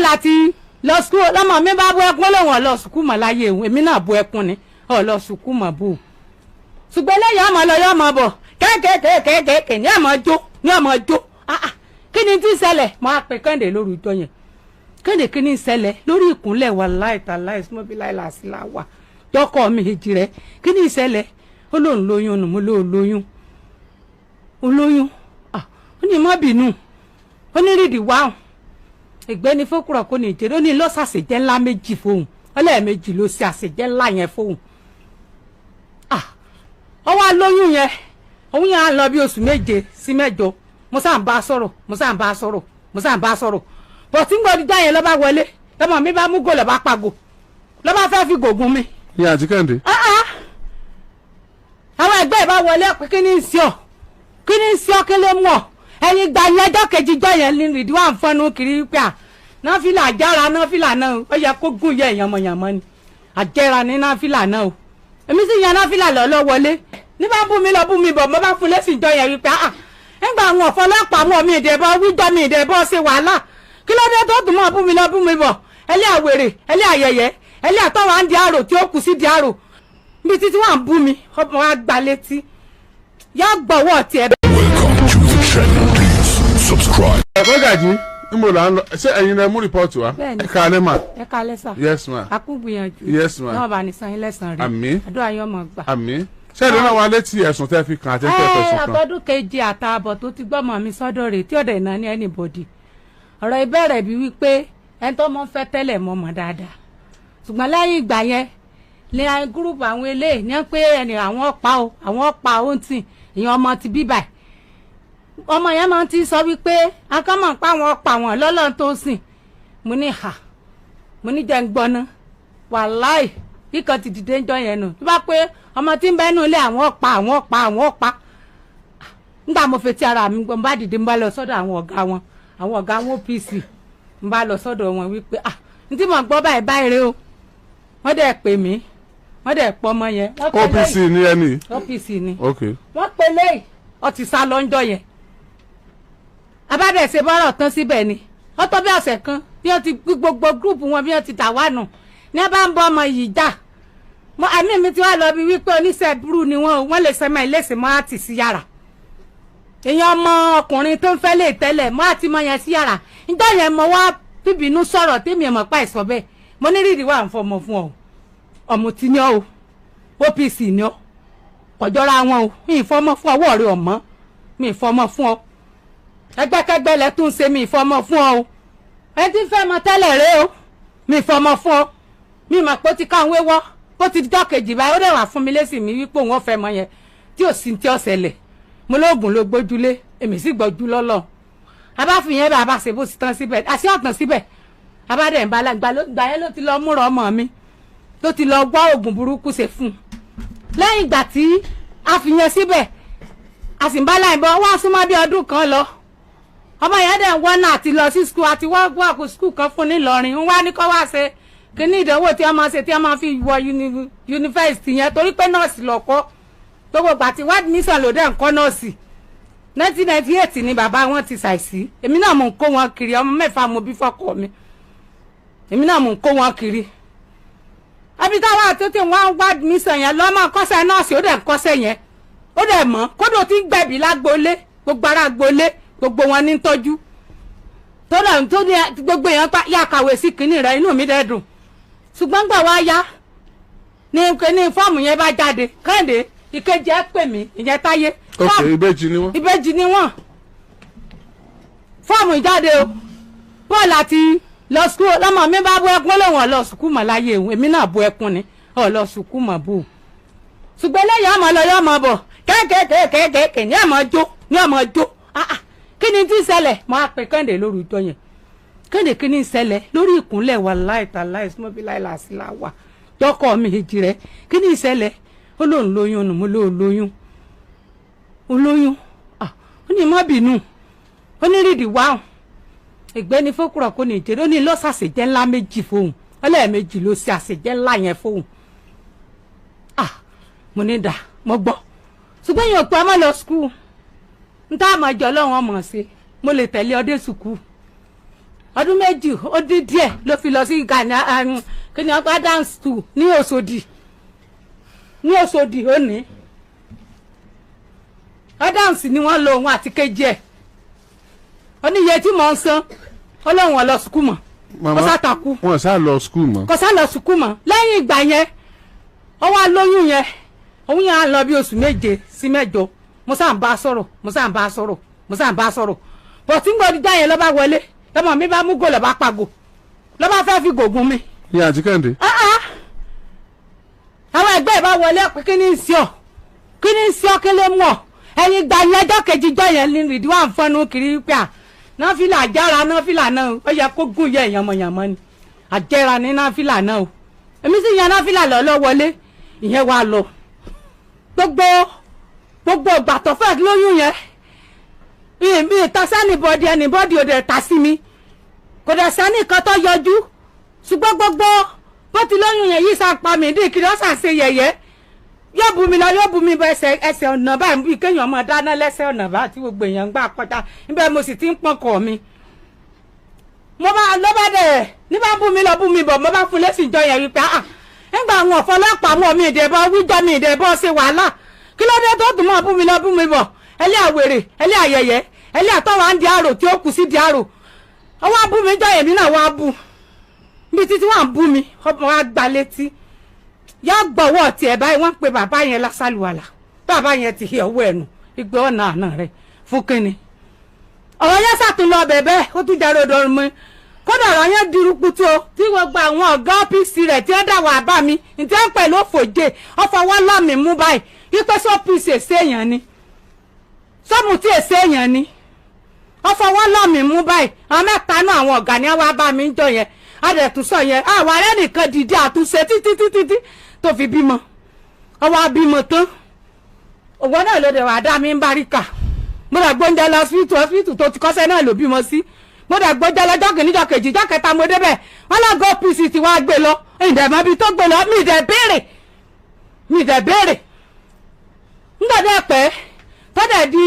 láti lọ school lọ́mọ mi bá bú ẹkún lóhùn lọ school mọ́ láyé òun èmi náà bú ẹkún ni lọ school mọ́ bú ṣùgbọ́n lẹ́yìn ọmọ lọ yọ ọmọ bọ̀ kéékèèké ní ọmọ jó kí ni tí ń ṣẹlẹ̀ mọ́ àpè Kẹ́hìndé lórí ìjọ yẹn Kẹ́hìndé kí ni ń ṣẹlẹ̀ lórí ìkúnlẹ̀ wà láì smobiláì làásìlà wà tọkọ mi èjì rẹ kí ni ń ṣẹlẹ̀ ó lóun lóyún nù mo lóun olóyún ó ní má bínú ó ní RIDWAN ìgbẹ́ni fókùrọ̀ kò ní ìjẹ́rẹ́ ó ní lọ́sàsèjẹ́ ńlá méjì fóun ọlẹ́ẹ̀mejì ló ṣe àṣejẹ́ ńlá yẹn fóun ó wá lóyún yẹn òun yẹn á lọ bí oṣù 7 sí 8 mo sáà ń bá a sọ̀rọ̀ bọ̀ tí ń gbọ́dọ̀ já yẹn lọ́ba wọlé lọ́mọ mi bá mú gò lọ́ba pàgò lọ́ba fẹ́ fi gògùn mi. ní àti Kẹ́hìndé. àwọn ẹgbẹ́ ìbá wọlé pé kí ni ń ṣe ọ́ kí ló mú ọ ẹ̀yin gba yẹn ọjọ́ kejì jọ yẹn ní RIDWAN fọ́nù kiri pé náfìlà àjára náfìlà náà ó yẹ kó gùn yẹ ìyànmọ̀yànmọ́ ni àjẹra ní náfìlà náà o èmi sì yan náfìlà lọ́ wọlé ní bá bú mi bọ̀ mo bá fún lẹ́sìn jọ yẹn wípé nígbà àwọn ọ̀fọlọ́pàá mọ̀ mi ìdẹ̀bọ̀ wíjọ́ mi ìdẹ̀bọ̀ ṣe wàhálà kí ló dé tó tún mọ́ bú mi bọ̀ ẹlẹ́ àwèrè ẹlẹ́ àyẹyẹ ẹlẹ́ àtọ́wà ń di àrò tí ó kù sí di àrò bí títí wà ń bú mi ọmọ wa gba létí yá gbọ̀wọ́ tiẹ̀. Welcome to the channel. Please subscribe. Ọ̀gá mo là ń lọ ṣé ẹ̀yin lẹ mú rìpọ́ọ̀tù wa ẹ káalẹ́ mà. ẹ káalẹ́ sà. Yes ma. a kú gbìyànjú. Yes ma. náà bá ní san ilé san rí. Àmín. àdúrà yóò mọ̀ gbà. Àmín. ṣé ẹ̀dọ́ náà wà létí ẹ̀sùn tẹ́ fi kàn àti tẹ́ fẹ̀sùn kàn. àtọ́dún kejì àtààbọ̀ tó ti gbọ́mọ̀ mi sọ́dọ̀ rẹ̀ tí ọ̀dẹ̀ náà ní anybody. ọ̀rọ̀ ìbẹ̀rẹ̀ bí wípé ẹni tó mọ̀ fẹ́ tẹ́lẹ̀ mọ̀ mọ̀ dáadáa. ṣùgbọ́n lẹ́yìn ìgbà yẹn ní gúrùpù àwọn eléyìí ní pé ẹni àwọn ọ̀pá ó ń tì ìyẹn ọmọ ti bíbà ọmọ yẹn máa ti sọ wípé akọ́mọ̀ pa àwọn ọ̀pá wọn lọ́lọ́run tó ń sìn mo ní jẹ́ ń gbọ́ná wàláì kíkan ti dìde ń jọ yẹn nù tó bá pé ọmọ tí ń bẹ́ nù ilé àwọn ọ̀pá nígbà mo fetí ara mi gbọ́n bá dìde ń bá lọ sọ́dọ̀ àwọn ọ̀gá wọn OPC ń bá lọ sọ́dọ̀ wọn wípé n tí mo gbọ́ báyìí rẹ o wọ́n dẹ̀ pè mí wọ́n dẹ̀ pọ̀ ọmọ yẹn. OPC ni ẹni. OPC ni. ok. wọ́n pe léyìí ọ ti sá lọ́njọ́ yẹn abádẹ̀ ṣe bọ́rọ̀ tán síbẹ̀ ni wọ́n tó bí ọ̀sẹ̀ kan bí wọ́n ti gbogbo gúrùpù wọn bí wọ́n ti dà wá nù ní ẹ bá ń bọ́ ọmọ yìí jà àmì mi ti wá lọ bí wípé oníṣẹ́ burú ni wọ́n lè sẹ́mọ̀ ìlẹ́sìn mọ́ àti sí yàrá èèyàn ọmọ ọkùnrin tó ń fẹ́ lè tẹ́lẹ̀ mọ́ àti mọ́ yẹn sí yàrá nígbà yẹn mo wá bíbínú sọ̀rọ̀ tèmi ẹ̀mọ̀ pa ìsọ bẹ́ẹ̀ mo ní RIDWAN fọmọ fún ọ ọmọ tí ní ọ o OPC ní ọ kọjọ́ra wọn o mi ìfọmọ fún ọwọ́ rẹ ọmọ mi ìfọmọ fún ọ ẹgbẹ́kẹ́gbẹ́ lẹ tún ṣe mi ìfọmọ fún ọ o ẹ ti fẹ́ mọ tẹ́lẹ̀ rẹ o mi ìfọmọ fún ọ mi mọ̀ pé ó ti káwọn wéwọ́ ó ti dọ́ kejì báyìí ó dẹ̀ wà fún mi lésì mi wípé òun ọ̀fẹ́ mọ yẹn tí ò sí ti ọ̀sẹ̀lẹ̀ mo lóògùn ló gbójúlé èmi sì gbọ́jú lọ́lọ́ abáfin yẹn bàbá ṣe bó ti tán síbẹ̀ àṣẹ ọ̀tàn síbẹ̀ abádẹ̀ ń balẹ̀ gbà yẹn ló ti lọ múra ọmọ mi ló ti lọ gbọ́ oògùn burúkú ṣe fún un lẹ́yìn ìgbà tí a fi yẹn síbẹ̀ a sì ń bá láì bọ́ wọ́n súnmọ́ bí ọdún kan lọ ọmọ yẹn dẹ̀ ń wọ́n náà ti lọ sí skul àti wọ́n gbọ́ àkó skul kan fún nílọrin ń wá ní kọ́ wá ṣe kíní ìdánwò tí wọ́n máa ṣe tí wọ́n máa fi wọ yunifásitì yẹn torí pé nọ́ọ̀sì lọ́kọ́ gbogbo ìgbà tí wádìí nísàn ló dẹ̀ ń kọ́ nọ́ọ̀sì 1998 ni bàbá wọn ti ṣàìsí èmi náà mò ń kó wọn kiri ọmọ mẹ́fà mo bí fọ́kọ mi èmi náà mò ń kó wọn kiri abitáwa àtúntì wọn wá nísàn yẹn lọ́mọ kọ́sẹ́ nọ́ọ̀sì ó dẹ̀ kọ́sẹ́ yẹn ó dẹ̀ mọ́ kódò tí ń gbẹ̀bí lágbolé gbogbo ara gbolé gbogbo wọn ní tọ́jú tó ní gbogbo èèyàn yà kàwé sí kínní rẹ inú mi dẹ̀ dùn ṣùgbọ́n gbà wá yá ní fọ́ọ̀mù yẹn bá jáde Kẹ́hìndé ìkejì ẹ pè mí ìyẹn Táyé. ok ìbejì ni wọ́n. ìbejì ni wọ́n fọ́ọ̀mù ìjáde o Paul àti lọ sukú lọ́mọ mi bá bú ẹkún lóhùn lọ sukú mọ́ láyé òun èmi náà bú ẹkún ni lọ sukú mọ́ bú o ṣùgbọ́n lẹ́yìn ọmọ lọ yọ ọmọ bọ̀ kéékèèké ní ọmọ jó kí ni tí ń ṣẹlẹ̀ mo á pe Kẹ́hìndé lórí ìjọ yẹn Kẹ́hìndé kí ni ń ṣẹlẹ̀ lórí ìkúnlẹ̀ wà láì smobiláì làásìlà wà tọkọ mi èjì rẹ kí ni ń ṣẹlẹ̀ ó lóun lóyún nù mo lóun olóyún ó ní má bínú ó ní RIDWAN ìgbẹ́ni fókùrọ̀ kò ní ìjẹ́rẹ́ ó ní lọ́sàsèjẹ́ ńlá méjì fóun ọlẹ́ẹ̀mejì ló ṣe àṣejẹ́ ńlá yẹn fóun mo ní dà mo gbọ́ ṣùgbọ́n yóò pẹ́ mọ́ lọ skul n tá àmọ́ ìjọ lọ́wọ́ ọmọ ṣe mo lè tẹ̀lé ọdẹ sùkú ọdún méjì ó dín díẹ̀ ló fi lọ sí Ghana kí ni ọgbà dance school ní Òṣòdì ó ní dance ni wọ́n lo òun àti kejì ẹ̀ ó ní iye tí mò ń san ó lóun ọ̀ lọ sùkúù mọ́ kò sá takú wọn sá lọ sùkúù mọ́ kò sá lọ sùkúù mọ́ lẹ́yìn ìgbà yẹn ó wá lóyún yẹn òun yẹn á lọ bí oṣù 7 sí 8 mo sá ń bá sọ̀rọ̀ bọ̀ tí ń gbọ́dọ̀ já yẹn ló bá wọlé lọ́mọ mi bá mú gò lọ́ bá pàgò lọ́ bá fẹ́ fi gògùn mi. ìyá àti Kẹ́hìndé. àwọn ẹgbẹ́ ìbá wọlé pé kí ni ń ṣe ọ́ kí ló mú ọ ẹ̀yin gba yẹn ọjọ́ kejì jọ yẹn ní Ridwan fọ́nù kiri pé náfìlà àjára náfìlà náà ó yẹ kó gùn yẹ yànmọ̀yànmọ́ ni àjẹra ní náfìlà náà o èmi sì yan náfìlà lọ́lọ́ wọlé ìyẹn wà lọ gbogbo ìgbà tó fẹ́ lóyún yẹn mi ta sẹ́nìbọ̀dì ẹnìbọ̀dì ò dẹ̀ ta sí mi kò dẹ̀ sẹ́nì kan tó yọjú ṣùgbọ́n gbogbo bó ti lóyún yẹn yìí sàpá mi dì kiri ó ṣàṣe yẹ̀yẹ́ yóò bu mi lọ yóò bu mi bọ ẹsẹ̀ ọ̀nà báyìí bí kéèyàn máa dáná lẹ́sẹ̀ ọ̀nà bá tí gbogbo èèyàn gbà kọjá níbẹ̀ mo sì ti ń pọ̀nkọ̀ mi mo bá lọ́ba dẹ̀ níbà bú mi lọ bú mi bọ̀ mo bá fún lẹ́sìn jọ yẹn wípé nígbà àwọn ọ̀fọlọ́pàá wọn mi ìdẹ̀bọ̀ wíjọ́ mi ìdẹ̀bọ̀ ṣe wàhálà kí ló dé tó dùn mọ́ bú mi lọ bú mi bọ̀ ẹlẹ́ àwèrè ẹlẹ́ àyẹyẹ ẹlẹ́ àtọ́wà ń di àrò tí ó kù sí di àrò ọwọ́ abú mi jọ èmi náà wá bú bí títí wọ́n bú mi ọmọ wa gba létí yá gbọ́wọ́ tiẹ̀ báyìí wọ́n pe bàbá yẹn lásàlùwàlà bàbá yẹn ti hì ọwọ́ ẹ̀nu ìgbẹ́ ọ̀nà àná rẹ̀ fún kínní ọ̀rọ̀ yẹn sàtúnlọ bẹ̀bẹ̀ ó tún jẹ́ ròdò mi kódà ọ̀rọ̀ yẹn dirúkútó tí gbogbo àwọn ọ̀gá ọ́fíìsì rẹ̀ tí ó dà wà bá mi ní tí wọ́n pẹ̀lú òfòjé ọ̀fọwọ́ lọ́mì mú báyìí wípé sọ́pìsì èsè èèyàn ni sọ́mù tí èsè èèyàn ni ọ̀fọwọ́ lọ́mì mú báyìí àwọn mẹ́ta náà àwọn ọ̀gá ni wọ́n bá mi ń jọ yẹn adẹ̀túnṣọ yẹn àwọn arẹ́ nìkan dìde àtúnṣe títí tó fi bímọ ọwọ́ abímọ tán òwò náà ló dẹ̀ wà dá mi ń báríkà mo dà gbóúnjẹ lọ hospital tó ti kọ́sẹ́ náà ló bímọ sí mo dà gbóúnjẹ lọ́jọ́ kìíní jọ́ kejì jọ́ kẹta mo débẹ̀ wọ́n lọ go pc tí wàá gbé lọ ìdẹ̀mọ́ bíi tó gbé lọ mi ìdẹ̀ béèrè ńgbọ̀dẹ̀ pẹ́ tọ́dẹ̀ di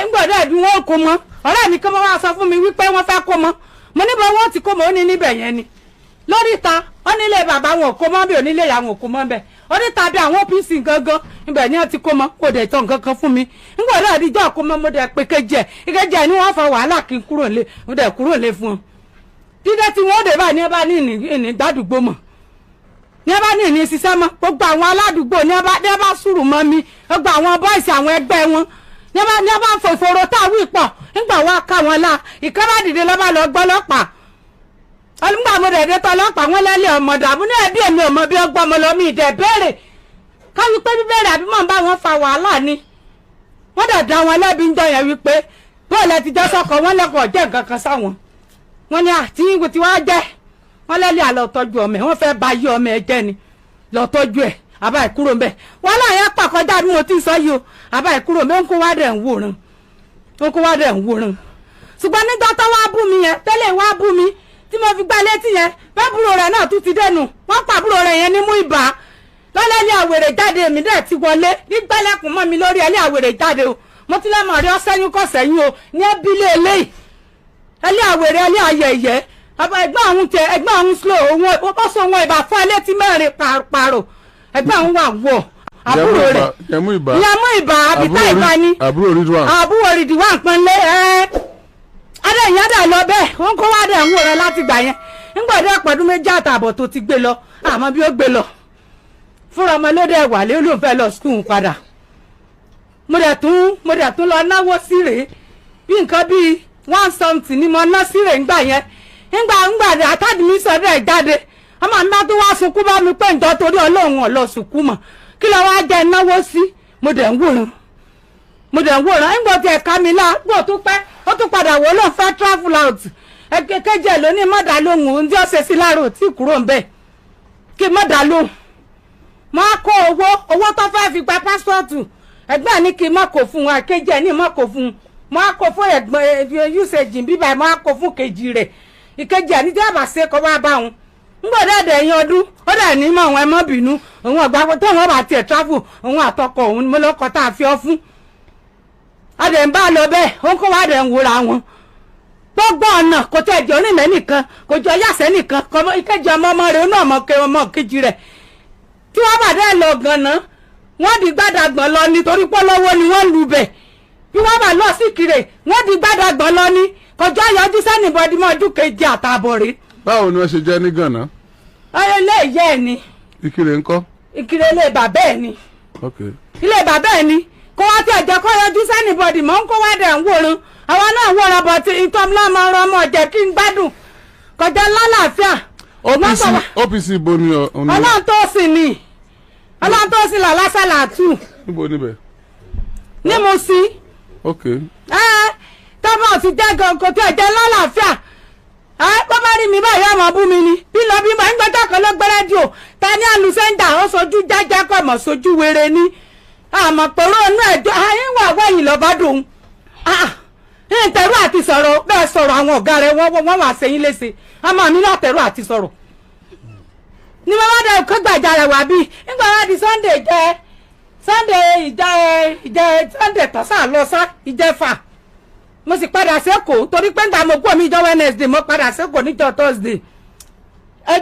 ńgbọ̀dẹ̀ di wọ́n kó mọ́ ọ̀rẹ́ mi kọ́ mọ́ wá sọ fún mi wípé wọ́n fẹ́ kó mọ́ mo níbo wọ́n ti kó mọ́ ó ní níbẹ̀ yẹn ni lórí ìta ó nílé bàbá wọn kó mọ́ bí onílé ìyá wọn kó mọ́ bẹ́ẹ̀ oríta bí àwọn OPC gangan ibẹ̀ ni wọ́n ti kó mọ́ kò dẹ̀ tán kankan fún mi ńgbọ̀dẹ̀ àdíjọ́ kó mọ́ mo dẹ̀ pé ìkejì ni wọ́n fa wàhálà kí n kúrò lé mo dẹ̀ kúrò lé fún wọn dídé tí wọ́n dé báyìí ní ẹ bá ní ìní gbádùgbò mọ̀ ní ẹ bá ní ìní ṣiṣẹ́ mọ́ gbogbo àwọn aládùúgbò ní ẹ bá sùúrù mọ́ mi gbogbo àwọn bọ́ìsì àwọn ẹgbẹ́ wọn ní ẹ bá fòfòrò táwí pọ̀ nígbà wá ká wọn la ìkẹ́bá dìde lọ́ba lọ gbọ́ lọ́pàá nígbà mo dẹ̀ dé tọ́ lọ́pàá wọn lẹ́lẹ́ ọmọdé àbúrò ẹbí èmi ọmọ bí ọgbọ́n ọmọ lọ́mí ìdẹ̀ béèrè káwí pé bíbẹ̀rẹ̀ àbí mọ̀ ń bá wọn fa wàhálà ni wọ́n dẹ̀ dá wọn lẹ́bi ń jọ yẹn wípé bóòlù ẹ ti jọ́ sọ́kọ̀ wọ́n lẹ́kọ̀ọ́ jẹ́ nǹkan kan sáwọn wọ́n ní àti ìwé tí wọ́n jẹ́ wọ́n lẹ́lẹ́ àlọ́ tọ́jú ọmọ ẹ̀ wọ́n fẹ́ ba yí ọmọ ẹ̀ jẹ́ ni lọ tọ́jú ẹ̀ àbá ìkúrò mbẹ́ wọ́n láyé pàkọjá bí mo ti sọ yìí o àbá ìkúrò mbẹ́ ń kó wá dẹ̀ ń wòran ṣùgbọ́n nígbà tó wá bú mi yẹn tẹ́lẹ̀ wá bú mi tí mo fi gbá létí yẹn bẹ́bùrò rẹ̀ náà tún ti dẹnu wọ́n pàbúrò rẹ̀ yẹn ní mú ìbá lọ́lẹ́lẹ́ àwèrè jáde èmi dẹ̀ ti wọlé nígbẹ́lẹ́kùn mọ́ mi lórí ẹlẹ́ àwèrè jáde o mo ti lẹ́mọ̀ rí ọ́sẹ́yún kọ́ sẹ́yìn o ní ẹbílé eléyìí ẹlẹ́ àwèrè ẹlẹ́ ayẹyẹ ẹgbẹ́ àwọn slow òun ó sọ wọn ìbá fún ẹlẹ́ tí mẹ́rin pààrọ̀ ẹgbẹ́ àwọn wà wọ̀ àbúrò rẹ̀ yẹmú ìbá àbítá ìbá ni àbúrò Ridwan pọ́nlé adé ìyá dà lọ bẹ́ẹ̀ wọ́n kó wá dẹ̀ ń wò rẹ láti gbà yẹn ńgbọ̀dọ̀ ọ̀pọ̀dún 2 àtààbọ̀ tó ti gbé lọ àmọ́ bí ó gbé lọ fúnra ọmọ lóde ẹ̀wà lé olóòfẹ́ lọ skul padà mo dẹ̀ tún lọ náwó síre bí nǹkan bíi 1 ni mo ná síre ńgbà yẹn ńgbà àtàdé mi sọ dẹ̀ jáde ọmọ mi bá tún wá sunkún bá mi pé ǹjọ́ torí Ọlọ́run ọ̀lọ́ sunkún mọ̀ kí lọ wá jẹ́ náwó sí mo dẹ̀ ń wòran ńgbọ́ ti ẹ̀ka mi lá gbọ́ tó pẹ́ ó tún padà wò lóun fẹ́ travel out kéjì ẹ̀ lóní mọ́dà lóhùn ohun tí ó ṣe sí láàrò tí kúrò ń bẹ̀ kí mọ́dà lóhùn mo á kó owó tó fẹ́ fi gba pásítọ̀tù ẹgbẹ́ ní kí n má kó fún wọn kéjì ẹ̀ ní má kó fún un mo á kó fún ẹ̀gbọ́n usage bíbá mo á kó fún kejì rẹ̀ ìkejì ẹ̀ ní tí a bá ṣe kọ́ bá wọn ńgbọ́dọ̀ ẹ̀dẹ̀ yín ọdún ó dẹ̀ ní mọ̀ wọn ẹ má bínú òun ọ̀gbà tó wọn bá tiẹ̀ travel òun àtọkọ òun mo lọ́kọ tá a fi ọ fún adẹ̀ ń bá lọ bẹ́ẹ̀ ó ń kó wá dẹ̀ ń wòra wọn gbogbo ọ̀nà kò tẹ̀ jọ rìn mẹ́nìkan kò jọ yàsẹ́ nìkan ìkejì ọmọ rẹ̀ náà ọmọ kejì rẹ̀ tí wọ́n bá dẹ́ lọ gan-an wọ́n di gbàdàgbọ̀n lọ nítorí pọ́lọ́wọ́ ni wọ́n lù bẹ̀ bí wọ́n bá lọ sí Ìkirè wọ́n di gbàdàgbọ̀n lọ ní kọjọ́ yọjú sẹ́nìbọ̀dì mọ́ ọdún kejì àtààbọ̀ rẹ̀. báwo ni wọ́n ṣe jẹ́ ní gànà. ilé ìyá ẹ̀ ni. Ìkirè ńkọ́. Ìkirè ilé bàbá ẹ̀ ni. okay. ilé bàbá ẹ̀ ni kó wá tí ẹ̀jẹ̀ kọ́ yọjú sẹ́nìbọ̀dì mọ́ ń kó wá dẹ̀ ń wòran àwọn náà wòran bọ̀ tí ìtọ́múlá máa rán ọmọ jẹ́ kí n gbádùn kọjá lálàáfíà. OPC bo ni ọlọ́run tó sì ni ọlọ́run tó sì là lásàlà tù. níbo níbẹ̀. ní mo sí. ok. tọ́mọ̀ ti jẹ́ gan kò tí ẹ̀jẹ̀ lálàáfíà kó bá rí mi báyìí ọmọ bú mi ni bí lọ bí mo ń gbẹ́jọ́ kan ló gbé rédíò ta ní àlùsẹ́ńdà ó sojú jájá kọ́ mọ̀ sojú wéré ní àmọ̀ pẹ̀lú inú ẹ̀jọ́ àyínwó àwọ̀yìn lọ́ba dùn tẹ̀rù àti sọ̀rọ̀ bẹ́ẹ̀ sọ̀rọ̀ àwọn ọ̀gá rẹ̀ wọ́n wà sẹ́yìn léṣe ọmọ mi náà tẹ̀rù àti sọ̀rọ̀ ní mo bá dẹ̀ kó gbàjarè wá bí nígbà wá di Sunday tọ́sán lọ sá ìjẹfà mo sì padà sẹ́kọ̀ọ́ torí pé nígbà mo kú omi ìjọ Wednesday mo padà sẹ́kọ̀ọ́ níjọ Thursday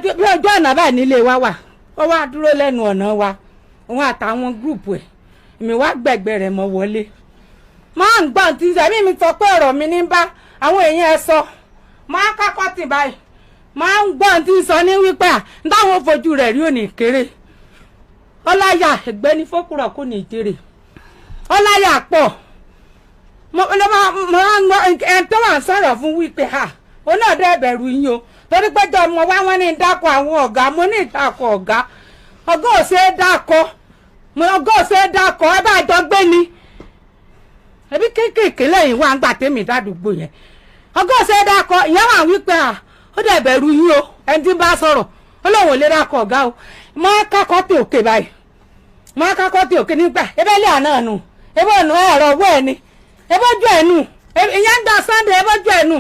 bí ọjọ́ ọ̀nà báyìí nílé wa wà ó wá dúró lẹ́nu ọ̀nà wa òun àtàwọn gúrùpù ẹ̀ èmi wá gbẹ̀gbẹ̀ rẹ̀ mọ́ wọlé máa ń gbọ́n tí sẹ́mi mi sọ pé ọ̀rọ̀ mi ní bá àwọn èèyàn ẹ sọ máa kákọ́ tì báyìí máa ń gbọ́n tí sọ ní wípé táwọn fojú rẹ̀ rí òní kéré ọláyà ẹgbẹ́ ní fókùrọ̀ kò ní ìjèrè ọláyà pọ̀ mo tó wà sọ̀rọ̀ fún wípé ó náà dẹ́ bẹ̀rù yín o torí pé jọ mo wá wọn ní dákọ̀ àwọn ọ̀gá mo ní ìdákọ̀ ọ̀gá ò ṣe é dákọ̀ ọ̀gá ò ṣe é dákọ̀ ẹ bá jọ gbé ni ẹbí kéékèèké lẹ́yìn wá ń gbà tèmi dádùgbò yẹn ọ̀gá ò ṣe é dákọ̀ ìyẹn wà wípé ó dẹ̀ bẹ̀rù yín o ẹni tí ń bá sọ̀rọ̀ ó lóun ò lè dákọ̀ ọ̀gá o máa kákọ́ tè òkè báyìí máa kákọ́ tè òkè nígbà ebélé àná nù ebó nù ẹ̀rọ ọwọ́ ẹni ebójú ẹnu ìyẹn ń gba Sunday ebójú ẹnu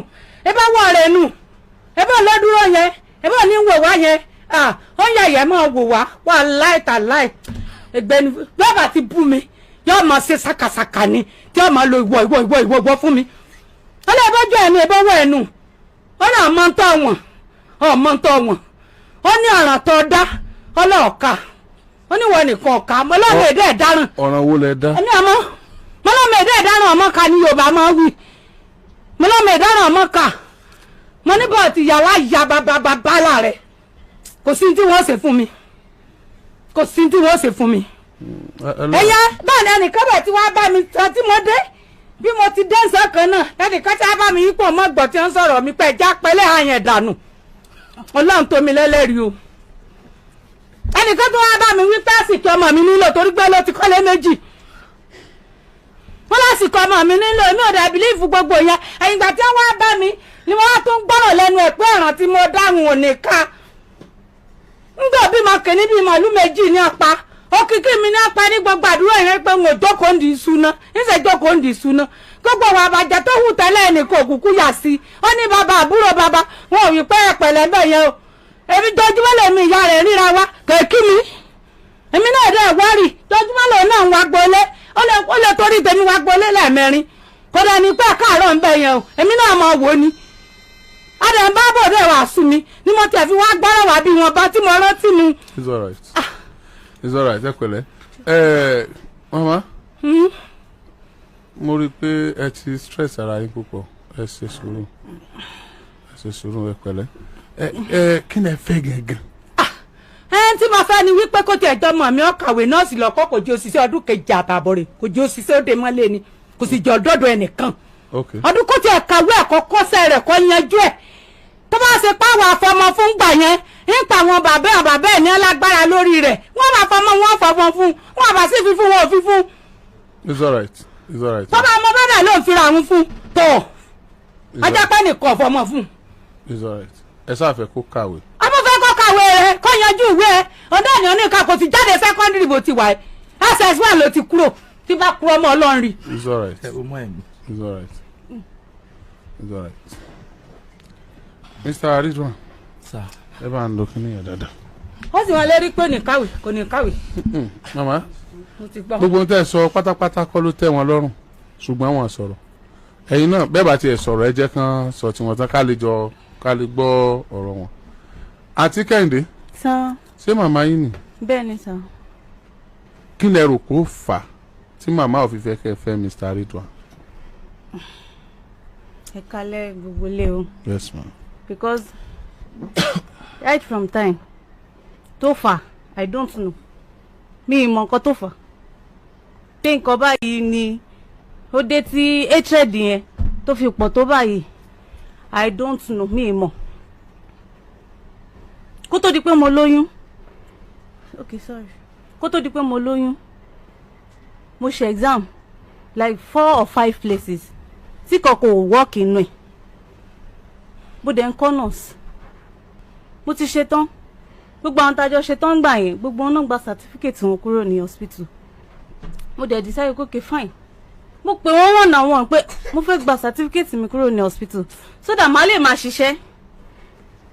ebówó rẹ̀ nù ebó lọ́dúró yẹn ebó ní wò wá yẹn ó ń yẹ̀yẹ́ máa wò wá wà láì ẹgbẹ́ni bàbá ti bú mi yóò máa ṣe ṣàkàṣàkà ni tí yóò máa lo ìwọ fún mi ó lè ebójú ẹnu ebówó ẹnu ó ní ọmọ ń tọ́ wọn ó ní ọ̀ràn tó dá ọlọ́ọ̀ka ó ní wọn nìkan ọ̀ka mọ́lọ́mọ èdè ẹ̀dáràn ọ̀ràn wo lẹ dá. ẹni ọmọ mọ́lọ́mọ èdè ẹ̀dáràn ọmọ ka ní Yorùbá máa wí mọ́lọ́mọ ẹ̀dáràn ọmọ ka mo ní bọ̀ ti yàwá ya bàbá rẹ̀ kò sí tí wọ́n ṣe fún mi ẹ̀yà báà ní ẹnìkan bẹ̀ tí wọ́n bá mi tán tí mo dé bí mo ti dé nsọ kan náà ẹnìkan tí wọ́n bá mi yípo mọ́ gbọ̀ tí wọ́n sọ̀rọ̀ mi pẹ̀ já pẹ́lẹ́ àyàn dànù Ọlọ́run tó mi lẹ́lẹ́rìí o ẹnìkan tó wá bá mi wí pẹ́ẹ́sìkì ọmọ mi nílò torí pé ló ti kọ́lé méjì wọ́n lásìkò ọmọ mi nílò èmi ò dẹ̀ bìlíìfù gbogbo yẹn ẹ̀yìn ìgbà tí wọ́n wá bá mi ni wọ́n tún gbọ́rọ̀ lẹ́nu ẹ̀ pé ọ̀ràn tí mo dáhùn ò ní ká ńgbà bímọ kìíní bíi màálù méjì ní apá òkìkí mi ní apá ní gbogbo àdúrà yẹn pé mo jókòó ń di ìṣúná ńṣe jókòó ń di ìṣúná gbogbo àwọn àbàjẹ́ tó hù tẹ́lẹ̀ ẹnìkan òkùnkùn yà sí ó ní bàbá àbúrò bàbá wọn ò wí pé ẹ̀pẹ̀lẹ́ bẹ̀ yẹn o èmi jọjúmọ́ lèmi ìyá rẹ̀ ríra wa kèékí mi èmi náà dẹ̀ wárì jọjúmọ́ lòun náà ń wá gbolé ó lè torí tèmi wá gbolé lẹ́ẹ̀mẹrin kò dẹ̀ ní pé káàárọ̀ ń bẹ̀ yẹn o èmi náà máa wò ni adẹ̀ ń bá bò dẹ̀ wá sùn mi ni mo tẹ̀ fi wá gbọ́rọ̀ wá bí wọn bá tí mo rántí mi. It's all right. It's all right ẹ pẹ̀lẹ́ mama mo rí i pé ẹ ti stress ara yín púpọ̀ ẹ ṣe sùúrù ẹ pẹ̀lẹ́ kí ni ẹ fẹ́ gẹ́gẹ́. tí mo fẹ́ ni wípé kó tiẹ̀ jọ mọ̀ mi ó kàwé nọ́ọ̀sì lọ́kọ́ kò jẹ́ òṣìṣẹ́ ọdún kejì àtààbọ̀ rẹ̀ kò jẹ́ òṣìṣẹ́ òde mọ́lẹ̀ ni kò sì jẹ́ ọ̀dọ́dọ̀ ẹnìkan ọdún kó tiẹ̀ kàwé ẹ̀kọ́ kọ́sẹ̀ rẹ̀ kọ́ yanjú ẹ̀ tó bá ṣe pàwọ́ àfọmọ fún gbà yẹn nípa àwọn bàbá ẹ̀ ní alágbára lórí rẹ̀ wọ́n bá fọmọ wọn fọmọ fún wọn bá sì fífún wọn ò fífún. It's all right. tọ́ba ọmọ bàbá ló ń fira àwọn fún tó ajá pẹ́ nìkan fọmọ fún. It's all right. ẹ sáfẹ́ kó kàwé. ọmọ fẹ́ kó kàwé rẹ̀ kó yanjú ìwé ẹ̀ ọ̀dọ́ ènìyàn nìkan kò sì jáde sẹ́kọ́ndìrì bó ti wà ẹ́ SS1 ló ti kúrò tí bá kúrò ọmọ Ọlọ́run rí. It's all right. It's all right. It's all right. Mr. Ridwan. Sir. Ẹ bá ń lo kíní yẹn dáadáa. ó sì wọn lérí pé kò ní kàwé. Mama gbogbo ohun tẹ́ ẹ sọ pátápátá kọ́ ló tẹ́ wọn lọ́rùn ṣùgbọ́n wọn sọ̀rọ̀ ẹ̀yin náà bẹ́ẹ̀ bá tiẹ̀ sọ̀rọ̀ ẹ jẹ́ kán sọ tiwọn tán ká lè gbọ́ ọ̀rọ̀ wọn. àti Kẹ́hìndé. sá. ṣé màmá yín ni. bẹ́ẹ̀ ni sá. kí lẹ rò kó fà tí màmá ò fi fẹ́ kẹ́ fẹ́ Mr. Ridwan. ẹ kalẹ̀ gbogbo lé o. yes ma'am. because right from time tó fà I don't know mi ì mọ nǹkan tó fà pé nǹkan báyìí ni ó dé tí hatred yẹn tó fi pọ̀ tó báyìí I don't know mi ì mọ̀ kó tó di pé mo lóyún okay sorry kó tó di pé mo lóyún mo ṣe exam like 4 or 5 places tí kọ̀kọ̀ ò work inú ẹ̀ bó dẹ̀ ń kọ́ nurse mo ti ṣe tán gbogbo àwọn tájọ ṣe tán gbà yẹn gbogbo wọn náà gba certificate wọn kúrò ní hospital mo dẹ̀ decide okay fine mo pè wọ́n wọ̀n náà wọ̀n pé mo fẹ́ gba certificate mi kúrò ní hospital so that màá lè máa ṣiṣẹ́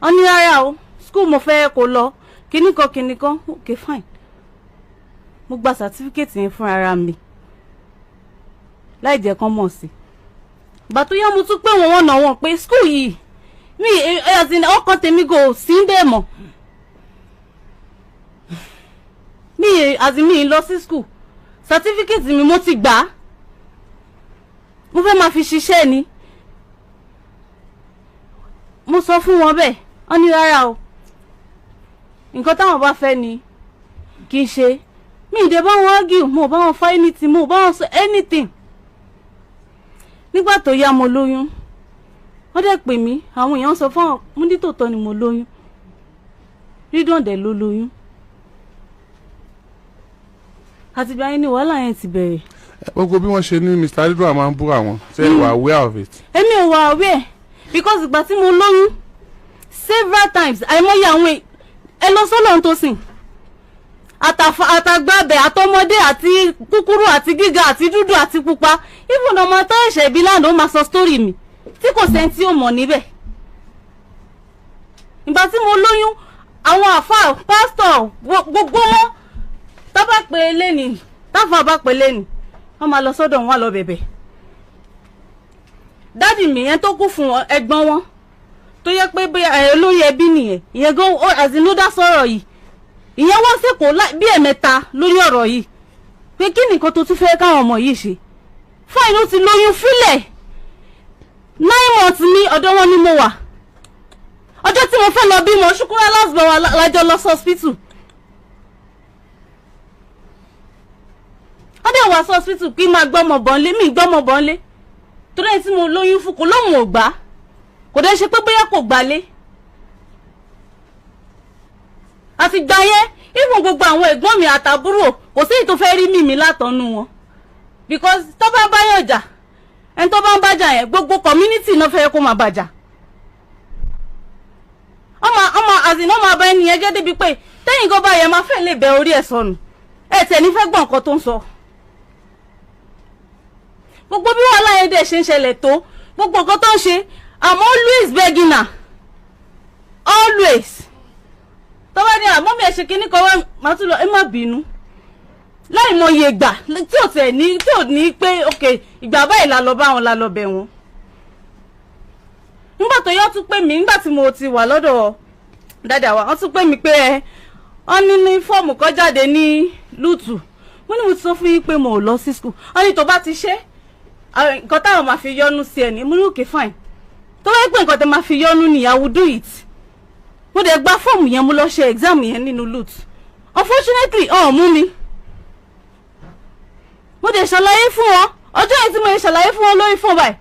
wọ́n ní rárá o school mo fẹ́ kó lọ kíníkan okay fine mo gba certificate yẹn fún ara mi láì jẹ́ kán mọ̀ sí ìgbà tó yá mo tún pé wọ́n náà wọ̀n pé school yìí mi ọkàn tèmi kò sí bẹ́ẹ̀ mọ́ mi lọ sí school certificate mi mo ti gbà mo fẹ́ máa fi ṣiṣẹ́ ni mo sọ fún wọn bẹ́ẹ̀ wọ́n ní rárá o nǹkan táwọn bá fẹ́ ni kì í ṣe mi ìdè bá wọn argue mo bá wọn fa anything mo bá wọn sọ anything nígbà tó yá mo lóyún wọ́n dẹ̀ pè mí àwọn èèyàn sọ fún mo ní tòótọ́ ni mo lóyún Ridwan dẹ̀ ló lóyún àtìgbà yẹn ni wàhálà yẹn ti bẹ̀rẹ̀. gbogbo bí wọ́n ṣe ní Mr. Ridwan máa ń bú àwọn ṣé you are aware of it. èmi ò wà aware because ìgbà tí mo lóyún several times àìmọye àwọn ẹ lọ sọ́lọ̀ tó sìn àtàgbàbẹ̀ àtọmọdé àti kúkúrú àti gíga àti dúdú àti pupa even ọmọ tó ẹ̀ṣẹ̀ ìbí lánàá ó máa sọ story mi tí kò sẹ́ni tí ó mọ̀ níbẹ̀. ìgbà tí mo lóyún àwọn àfáà pásítọ̀ gbogbo wọn tó bá pè é lẹ́nìí táfà bá pè é lẹ́nìí wọ́n máa lọ sọ́dọ̀ wọn lọ bẹ̀bẹ̀. dádì mi yẹn tó kú fún ẹ̀gbọ́n wọn tó yẹ pé olóyè ẹbí nìyẹn ìyẹn gan àzínúdá sọ̀rọ̀ yìí ìyẹn wọ́n sèkó bí ẹ̀mẹ́ta lórí ọ̀rọ̀ yìí pé kí nìkan tó tún fẹ́ káwọn ọmọ yìí ṣe fún inú ti lóyún fílẹ̀ 9 months ní ọ̀dọ̀ wọn ni mo wà ọjọ́ tí mo fẹ́ lọ bímọ ṣùkúrẹ́ lásìbọ̀ wà lájọ lọ sí hospital wọ́n dẹ̀ wá sí hospital kí máa gbọ́mọ bọ́nlé mi gbọ́mọ bọ́nlé torí ẹni tí mo lóyún fún kò lóhùn ò gbà kò dẹ̀ ṣe pé bóyá kò gbálé àti gbà yẹn ìfún gbogbo àwọn ẹ̀gbọ́n mi àtàbúrò kò sí èyí tó fẹ́ rí mímí látọ̀nù wọn because tó bá báyọ̀ jà ẹni tó bá ń bájà yẹn gbogbo community náà fẹ́ kó máa bàjà ọmọ àzìnà máa bá ẹni yẹn jẹ́ débi pé tẹ́yìn kó bá yẹn máa fẹ́ lè bẹ orí ẹ̀ sọnù ẹ̀ tẹ̀ ní fẹ́ gbọ́ nǹkan tó ń sọ gbogbo bí wàhálà yẹn dẹ̀ ṣe ń ṣẹlẹ̀ tó gbogbo nǹkan tó ń ṣe I'm always begging her always tọ́wọ́ ní àmọ́ mi ẹ̀ ṣe kíní kan wá máa tún lọ ẹ má bínú láì mọ iye ìgbà tí ò tẹ̀ ní tí ò ní pé ok ìgbà báyìí la lọ bá wọn la lọ bẹ̀ wọn. nígbà tó yọ tún pè mí nígbà tí mo ti wà lọ́dọ̀ dáadáa wa wọ́n tún pè mí pé wọ́n ní fọ́ọ̀mù kan jáde ní lùtù mo ní mo ti sọ fún yín pé mo ò lọ sí school wọ́n ní tó bá ti ṣe nǹkan táwọn máa fi yọnu sí ẹ̀ ní mo ní okay fine tó bá yẹ pé nǹkan tẹ máa fi yọnu ni I will do it mo dẹ̀ gba fọ́ọ̀mù yẹn mo lọ ṣe exam yẹn nínú lut unfortunately mú mi mo dẹ̀ ṣàlàyé fún wọn ọjọ́ yẹn tí mo ṣàlàyé fún wọn lórí fún báyìí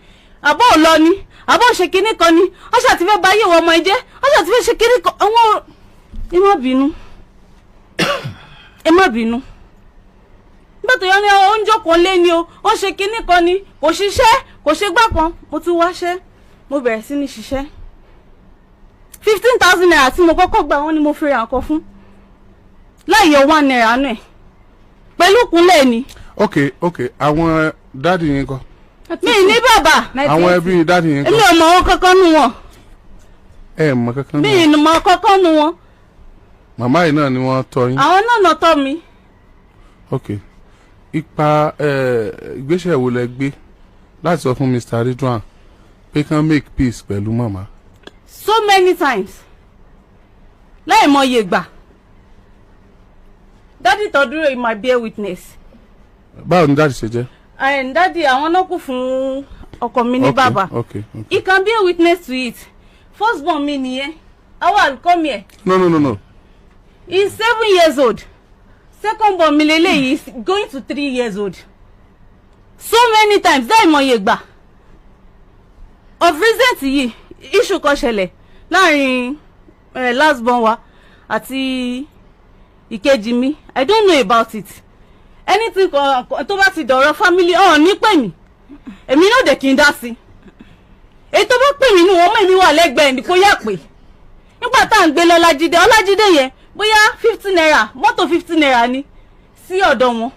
àbọ̀ ò lọ ni àbọ̀ ṣe kinní kan ni wọ́n ṣàtìfẹ́ bá yé wọn ọmọ ẹjẹ́ wọ́n ṣàtìfẹ́ ṣe kinní kan àwọn ẹ má bínú ẹ má bínú nígbà tó yọ ní oúnjẹ kan lé ni o wọ́n ṣe kinní kan ni kò ṣiṣẹ́ kò ṣe gbá kan mo tún wáṣẹ́ mo bẹ̀rẹ̀ sí ní ṣiṣẹ́ 15,000 naira tí mo kọ́kọ́ gbà wọ́n ni mo fi ra nǹkan fún láì yọ 1 naira nù ẹ̀ pẹ̀lú kúnlẹ̀ ni. ok àwọn dáàdì yín kọ́. mi ní bàbá. àwọn ẹbí dáàdì yín kọ́. èmi ò mọ wọn kankan nù wọn. ẹ mọ kankan nù wọn. mi ì mọ kankan nù wọn. màmá yìí náà ni wọ́n tọ́ yín. àwọn náà nà tọ́ mi. ok ipa ìgbésẹ̀ wo lẹ gbé láti sọ fún Mr. Ridwan pé kán make peace pẹ̀lú màmá. So many times. Láì mọye ìgbà. Daddy Tọ́dúró is my bear witness. Báwo ni dáàdì ṣe jẹ́? And daddy àwọn náà kú fún ọkọ mi ní bàbá. Okay. He can be a witness to it. First born mi nìyẹn. Awal come here. No. He's 7 years old. Second born mi lele is going to 3 years old. So many times láì mọye ìgbà. Of recent yìí issue kan ṣẹlẹ̀ láàrin last born wa àti ìkejì mi. I don't know about it. Anything tó bá ti dọ̀rọ̀ family ní pè mí. Èmi náà dẹ̀ kí n dá sí. Èyí tó bá pè mí nù wọ́n mọ̀ èmi wà lẹ́gbẹ̀ẹ́ ní kó yà pé. Nígbà tá à ń gbé lọ Ọlájídé yẹn bóyá 50 naira mọ́tò 50 naira ni sí ọ̀dọ̀ wọn.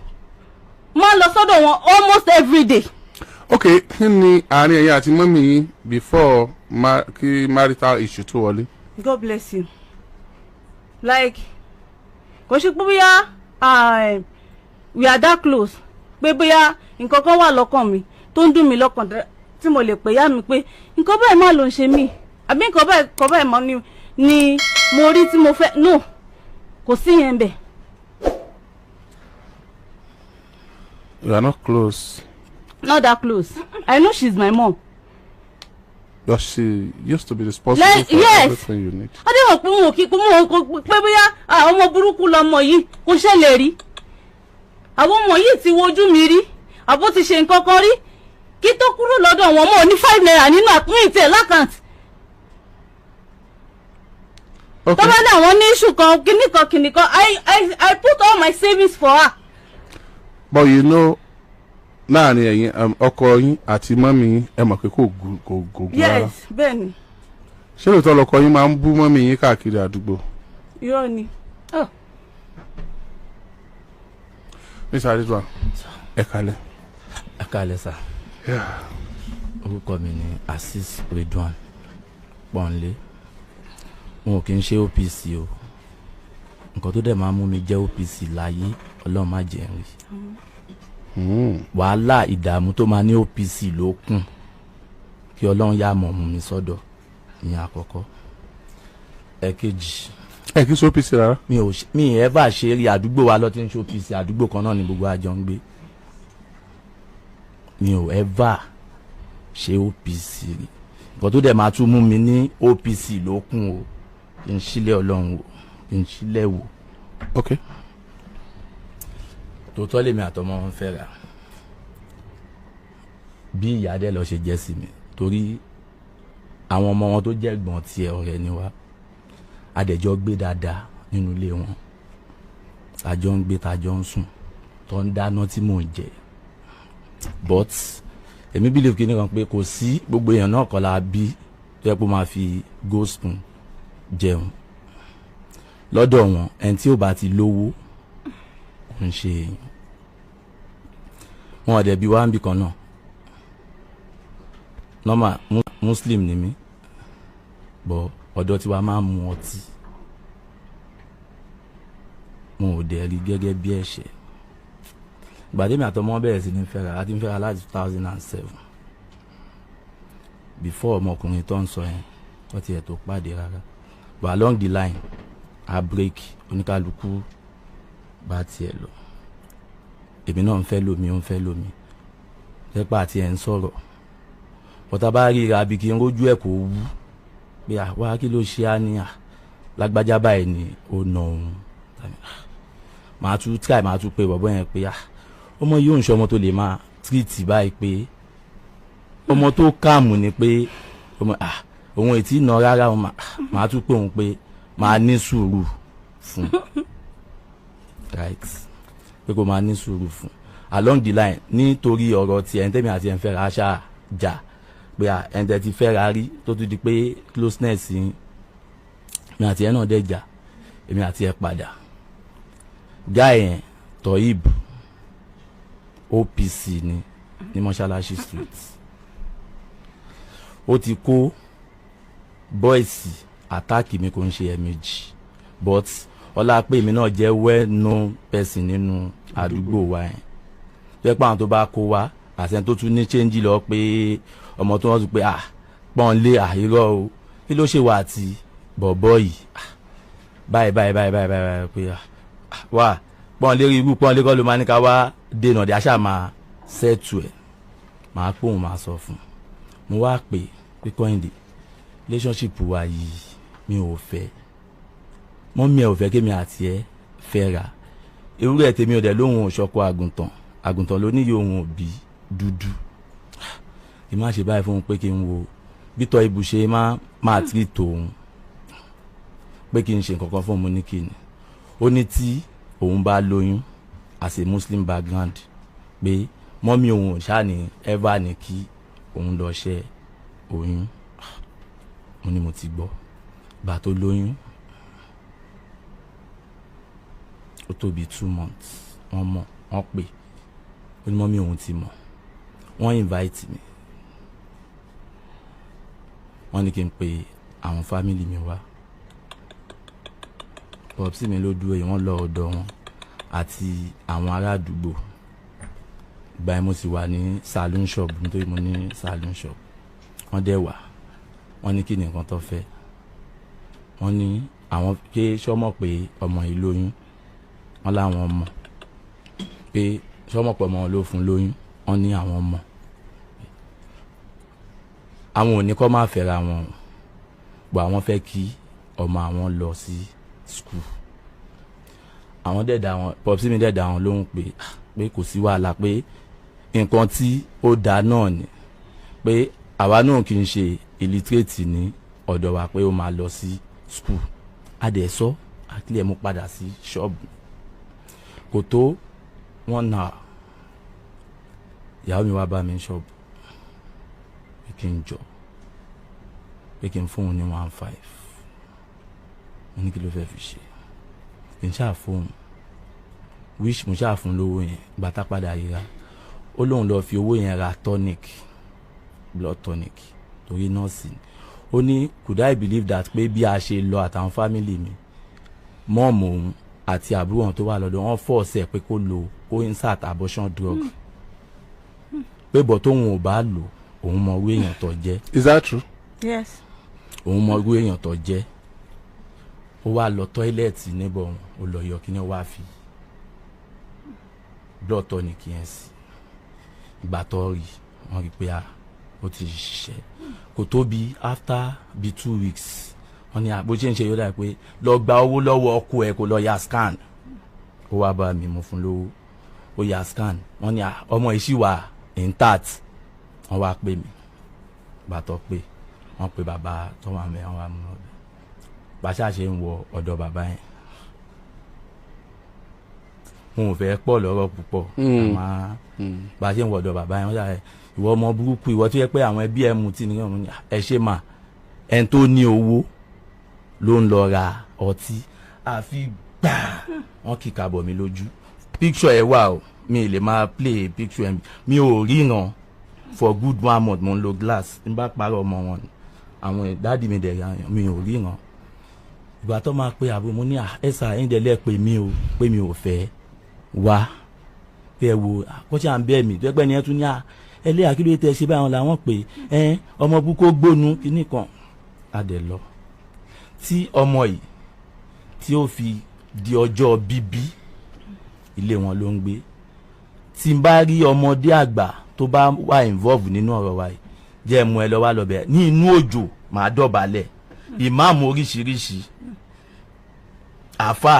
Máa lọ sọ́dọ̀ wọn almost every day. Okay, kí ni àárín ẹ̀yin àti mọ́mì yín before kí marital issue tó wọlé? God bless you. Like kò ṣe pé bóyá we are that close pé bóyá nǹkan kan wà lọ́kàn mi tó ń dùn mí lọ́kàn tí mo lè pè yá mi pé nǹkan báyìí má ló ń ṣe mí àbí nǹkan báyìí mọ́ ni mo rí tí mo fẹ́ no kò sí yẹn bẹ́ẹ̀. You are not close. Not that close. I know she's my mom. But she used to be responsible for everything you need. I don't know pé bóyá ọmọ burúkú lọmọ yìí kò ṣẹlẹ̀ rí. Àwọn ọmọ yìí ti wojú mi rí. Àbó ti ṣe nǹkan kan rí. Kí tó kúrò lọ́dọ̀ wọn mo ní 5 naira nínú àpín ìtẹ̀ lákàntì. Okay. Tó bá ní àwọn ní issue kan kìnnìkan I put all my savings for her. But you know, láàrin ẹ̀yin ọkọ yín àti mọ́mì yín ẹ mọ̀ pé kò gùn rárá. Yes, bẹ́ẹ̀ni. Ṣé lóòótọ́ lọkọ yín máa ń bú mọ́mì yín káàkiri àdúgbò? Irọ́ ni. Mr. Ridwan, ẹ kálẹ́. Ẹ kálẹ́ sà. Orúkọ mi ni Asis Ridwan Pọ́nlé. Wọn ò kí ń ṣe OPC o. Nǹkan tó dẹ̀ máa mú mi jẹ́ OPC láyé Ọlọ́run má jẹ́ n rí. Wàhálà ìdààmú tó máa ní OPC ló kún kí Ọlọ́run yá mọ̀ mú mi sọ́dọ̀ ìyẹn àkọ́kọ́. Ẹ̀kejì. Ẹ kí sọ OPC rárá. Mi ẹ̀ bá ṣe rí àdúgbò wa lọ́tí ń ṣe OPC àdúgbò kan náà ni gbogbo àjọ ń gbé. Mi ò ever ṣe OPC rí. Nǹkan tó dẹ̀ máa tún mú mi ní OPC ló kún o. Kí n sílẹ̀ Ọlọ́run wò kí n sílẹ̀ wò. Okay. Tòótọ́ lèmi àtọmọ wọn fẹ́ ra bí ìyá dẹ́ lọ ṣe jẹ́ sí mi torí àwọn ọmọ wọn tó jẹ́ ẹ̀gbọ́n tiẹ̀ ọ̀rẹ́ ni wá adẹ̀jọ́ gbé dáadáa nínú ilé wọn tàjọ́ ń gbé tàjọ́ ń sùn tó ń dáná tí mò ń jẹ but èmi believe kí ni kan pé kò sí gbogbo èèyàn náà kọ́ la bí tó yẹ kó máa fi gold spoon jẹun lọ́dọ̀ wọn ẹni tí ò bá ti lówó ń ṣe èèyàn wọn ọ̀dẹ̀ bí wá ń bì kan náà normal muslim ni mí bọ̀ ọ̀dọ̀ tiwa máa ń mu ọtí mo ò dẹ̀ rí gẹ́gẹ́ bí ẹ̀ṣẹ̀ gbàdémi àtọmọ bẹ̀rẹ̀ sí ní fẹ́ra láti ń fẹ́ra láti 2007 before ọmọkùnrin tó ń sọ yẹn wọ́n ti ẹ̀ tó pàdé rárá but along the line a break oníkálukú bá tiẹ̀ lọ èmi náà ń fẹ́ lómi ó ń fẹ́ lómi tẹ́pà àti ẹ̀ ń sọ̀rọ̀ bọ́tà bá rí ra bí kí n rójú ẹ̀ kó wú pé àwa kí ló ṣe á ní lágbájá báyìí ni ó nà òun màá tún try màá tún pé bọ̀bọ́ yẹn pé ọmọ yóò ń ṣe ọmọ tó lè máa tírìtì báyìí pé ọmọ tó káàmù ni pé òun ètí nà rárá màá tún pé òun pé màá ní sùúrù fún right pé kò máa ní sùúrù fún along the line nítorí ọ̀rọ̀ tí ẹ̀ńtẹ́mi àti ẹ̀ńfẹ́ ra ṣáà jà pé ẹ̀ńtẹ́ ti fẹ́ ra rí tó tún di pé closeness mi àti ẹ̀ náà dẹ̀ jà èmi àti ẹ̀ padà guy yẹn Toyib OPC ní Mọ́ṣáláṣí street ó ti kó bọ́ìsì àtáàkì mi kò ń ṣe ẹ̀mejì but ọlá pé èmi náà jẹ́ well known person nínú àdúgbò wa yẹn tó yẹ pé àwọn tó bá kó wa àṣẹ tó tún ní change lọ pé ọmọ tó wọ́n tún pé pọ́n lé àìrọ́ o kí ló ṣe wà àti bọ̀bọ̀ yìí báyìí pé wà pọ́n lé irú pọ́n lé kọ́ ló máa ní ká wá dènà dé aṣáà máa ṣẹ́ẹ̀tù ẹ̀ máa pòun máa sọ fún mo wá pé Kẹ́hìndé relationship wa yìí mi ò fẹ́ mọ́mí ẹ̀ ò fẹ́ kémi àti ẹ̀ fẹ́ ra ewúrẹ́ tèmi ò dẹ̀ lóhun òṣọ́kọ àgùntàn ló níyì ohun òbí dúdú kí n má ṣe báyìí fún un pé kí n wo bítọ́ ibùṣe máa tí tòun pé kí n ṣe nǹkan kan fún òun ní kíni ó ní tí òun bá lóyún as a Muslim background pé mọ́mí òun ò ṣáà ní ever ní kí òun lọ ṣe oyún mo ní mo ti gbọ́ gbà tó lóyún ó tó bí 2 months wọ́n pè ó ní mọ́mí òun ti mọ̀ wọ́n invite mi wọ́n ní kí n pe àwọn family mi wá pọ̀psí mi ló dúró yìí wọ́n lọ ọ̀dọ̀ wọn àti àwọn ará àdúgbò ìgbà yẹn mo sì wà ní saloon shop nítorí mo ní saloon shop wọ́n dẹ̀ wà wọ́n ní kí ni nǹkan tó fẹ́ wọ́n ní àwọn pé sọ́mọ̀ pé ọmọ yìí lóyún wọ́n láwọn mọ̀ pé sọ́mọ̀ pé ọmọ ló fún lóyún wọ́n ní àwọn mọ̀ àwọn ò ní kọ́ máa fẹ́ra wọn bọ̀ àwọn fẹ́ kí ọmọ àwọn lọ sí school àwọn dẹ̀dà wọn pọ̀psí mi dẹ̀dà wọn lóhùn pé kò sí wàhálà pé nǹkan tí ó dáa náà ni pé àwa náà kì í ṣe illiterate ní ọ̀dọ̀ wa pé ó máa lọ sí school adẹ̀sọ́ àkílẹ̀ mú padà sí ṣọ́ọ̀bù kò tó 1 hour ìyàwó mi wá bá mi ṣọ́ọ̀bù pé kí n jọ pé kí n fóun ní 1.5 mo ní kí ló fẹ́ fi ṣe kí n ṣáà fóun wish mo ṣáà fún lówó yẹn bàtà padà ríra ó lóun lọ fi owó yẹn ra tonic blood tonic torí nọ́ọ̀sì ó ní could I believe that pé bí a ṣe lọ àtàwọn family mi mọ́ọ̀mù òun àti àbúrò wọn tó wà lọ́dọ̀ wọn force ẹ̀ pé kó insert abortion drug pé bọ̀ tóun ò bá lò òun mọ irú èèyàn tó jẹ́. Is that true? Yes. òun mọ irú èèyàn tó jẹ́ ó wá lọ tọ́ílẹ̀tì níbọ̀ òun ó lọ yọ kí ni wá fi blood tonic yẹn sí ìgbà tó rí wọn rí pé ó ti ṣiṣẹ́ kò tó bí after bí 2 weeks wọ́n ní bó ṣe ń ṣe yóò dà pé lọ gba owó lọ́wọ́ ọkọ ẹ̀ kó lọ ya scan ó wá bá mi mo fún lówó ó ya scan wọ́n ní ọmọ yìí ṣì wà intact wọ́n wá pè mí bàtọ́ pé wọ́n pe bàbá tó wà mẹ́ wọ́n wá mú ọbẹ̀ bàṣà ṣe ń wọ ọ̀dọ̀ bàbá yẹn wọn ò fẹ́ pọ̀ lọ́rọ̀ púpọ̀ àmọ́ bá a ṣe ń wọ ọ̀dọ̀ bàbá yẹn wọ́n ṣàlàyé ìwọ ọmọ burúkú ìwọ tó yẹ pé àwọn ẹbí ẹ mu tí nìkan mú ẹ ṣe mà ẹni tó ní owó ló ń lọ ra ọtí àfi gbà wọ́n kì í kàbọ̀ mi lójú picture ẹ wà o mi lè máa play picture ẹ mi ò ríran for good 1 month mo ń lo glass n bá parọ́ ọmọ wọn àwọn dáàdi mi dẹ̀ yàn mi ò ríran ìgbà tó máa pe àbúrò mo ní ẹ̀sà ẹ̀ńdẹ̀lẹ̀ pé mi ò fẹ́ wá pé ẹ wo àkọ́ṣe à ń bẹ́ẹ̀ mi tẹ́gbẹ́ ni ẹ tún ní ẹlẹ́yà kí ló tẹ́ ṣe báwọn làwọn pé ọmọ bú kó gbónú kíní kan adẹ̀ lọ tí ọmọ yìí tí ó fi di ọjọ́ bíbí ilé wọn ló ń gbé tí n bá rí ọmọdé àgbà tó bá wà involve nínú ọ̀rọ̀ wa yìí jẹ́ mú ẹ lọ wá lọ bẹ̀rẹ̀ ní inú òjò màá dọ̀bálẹ̀ ìmáàmù oríṣiríṣi àfà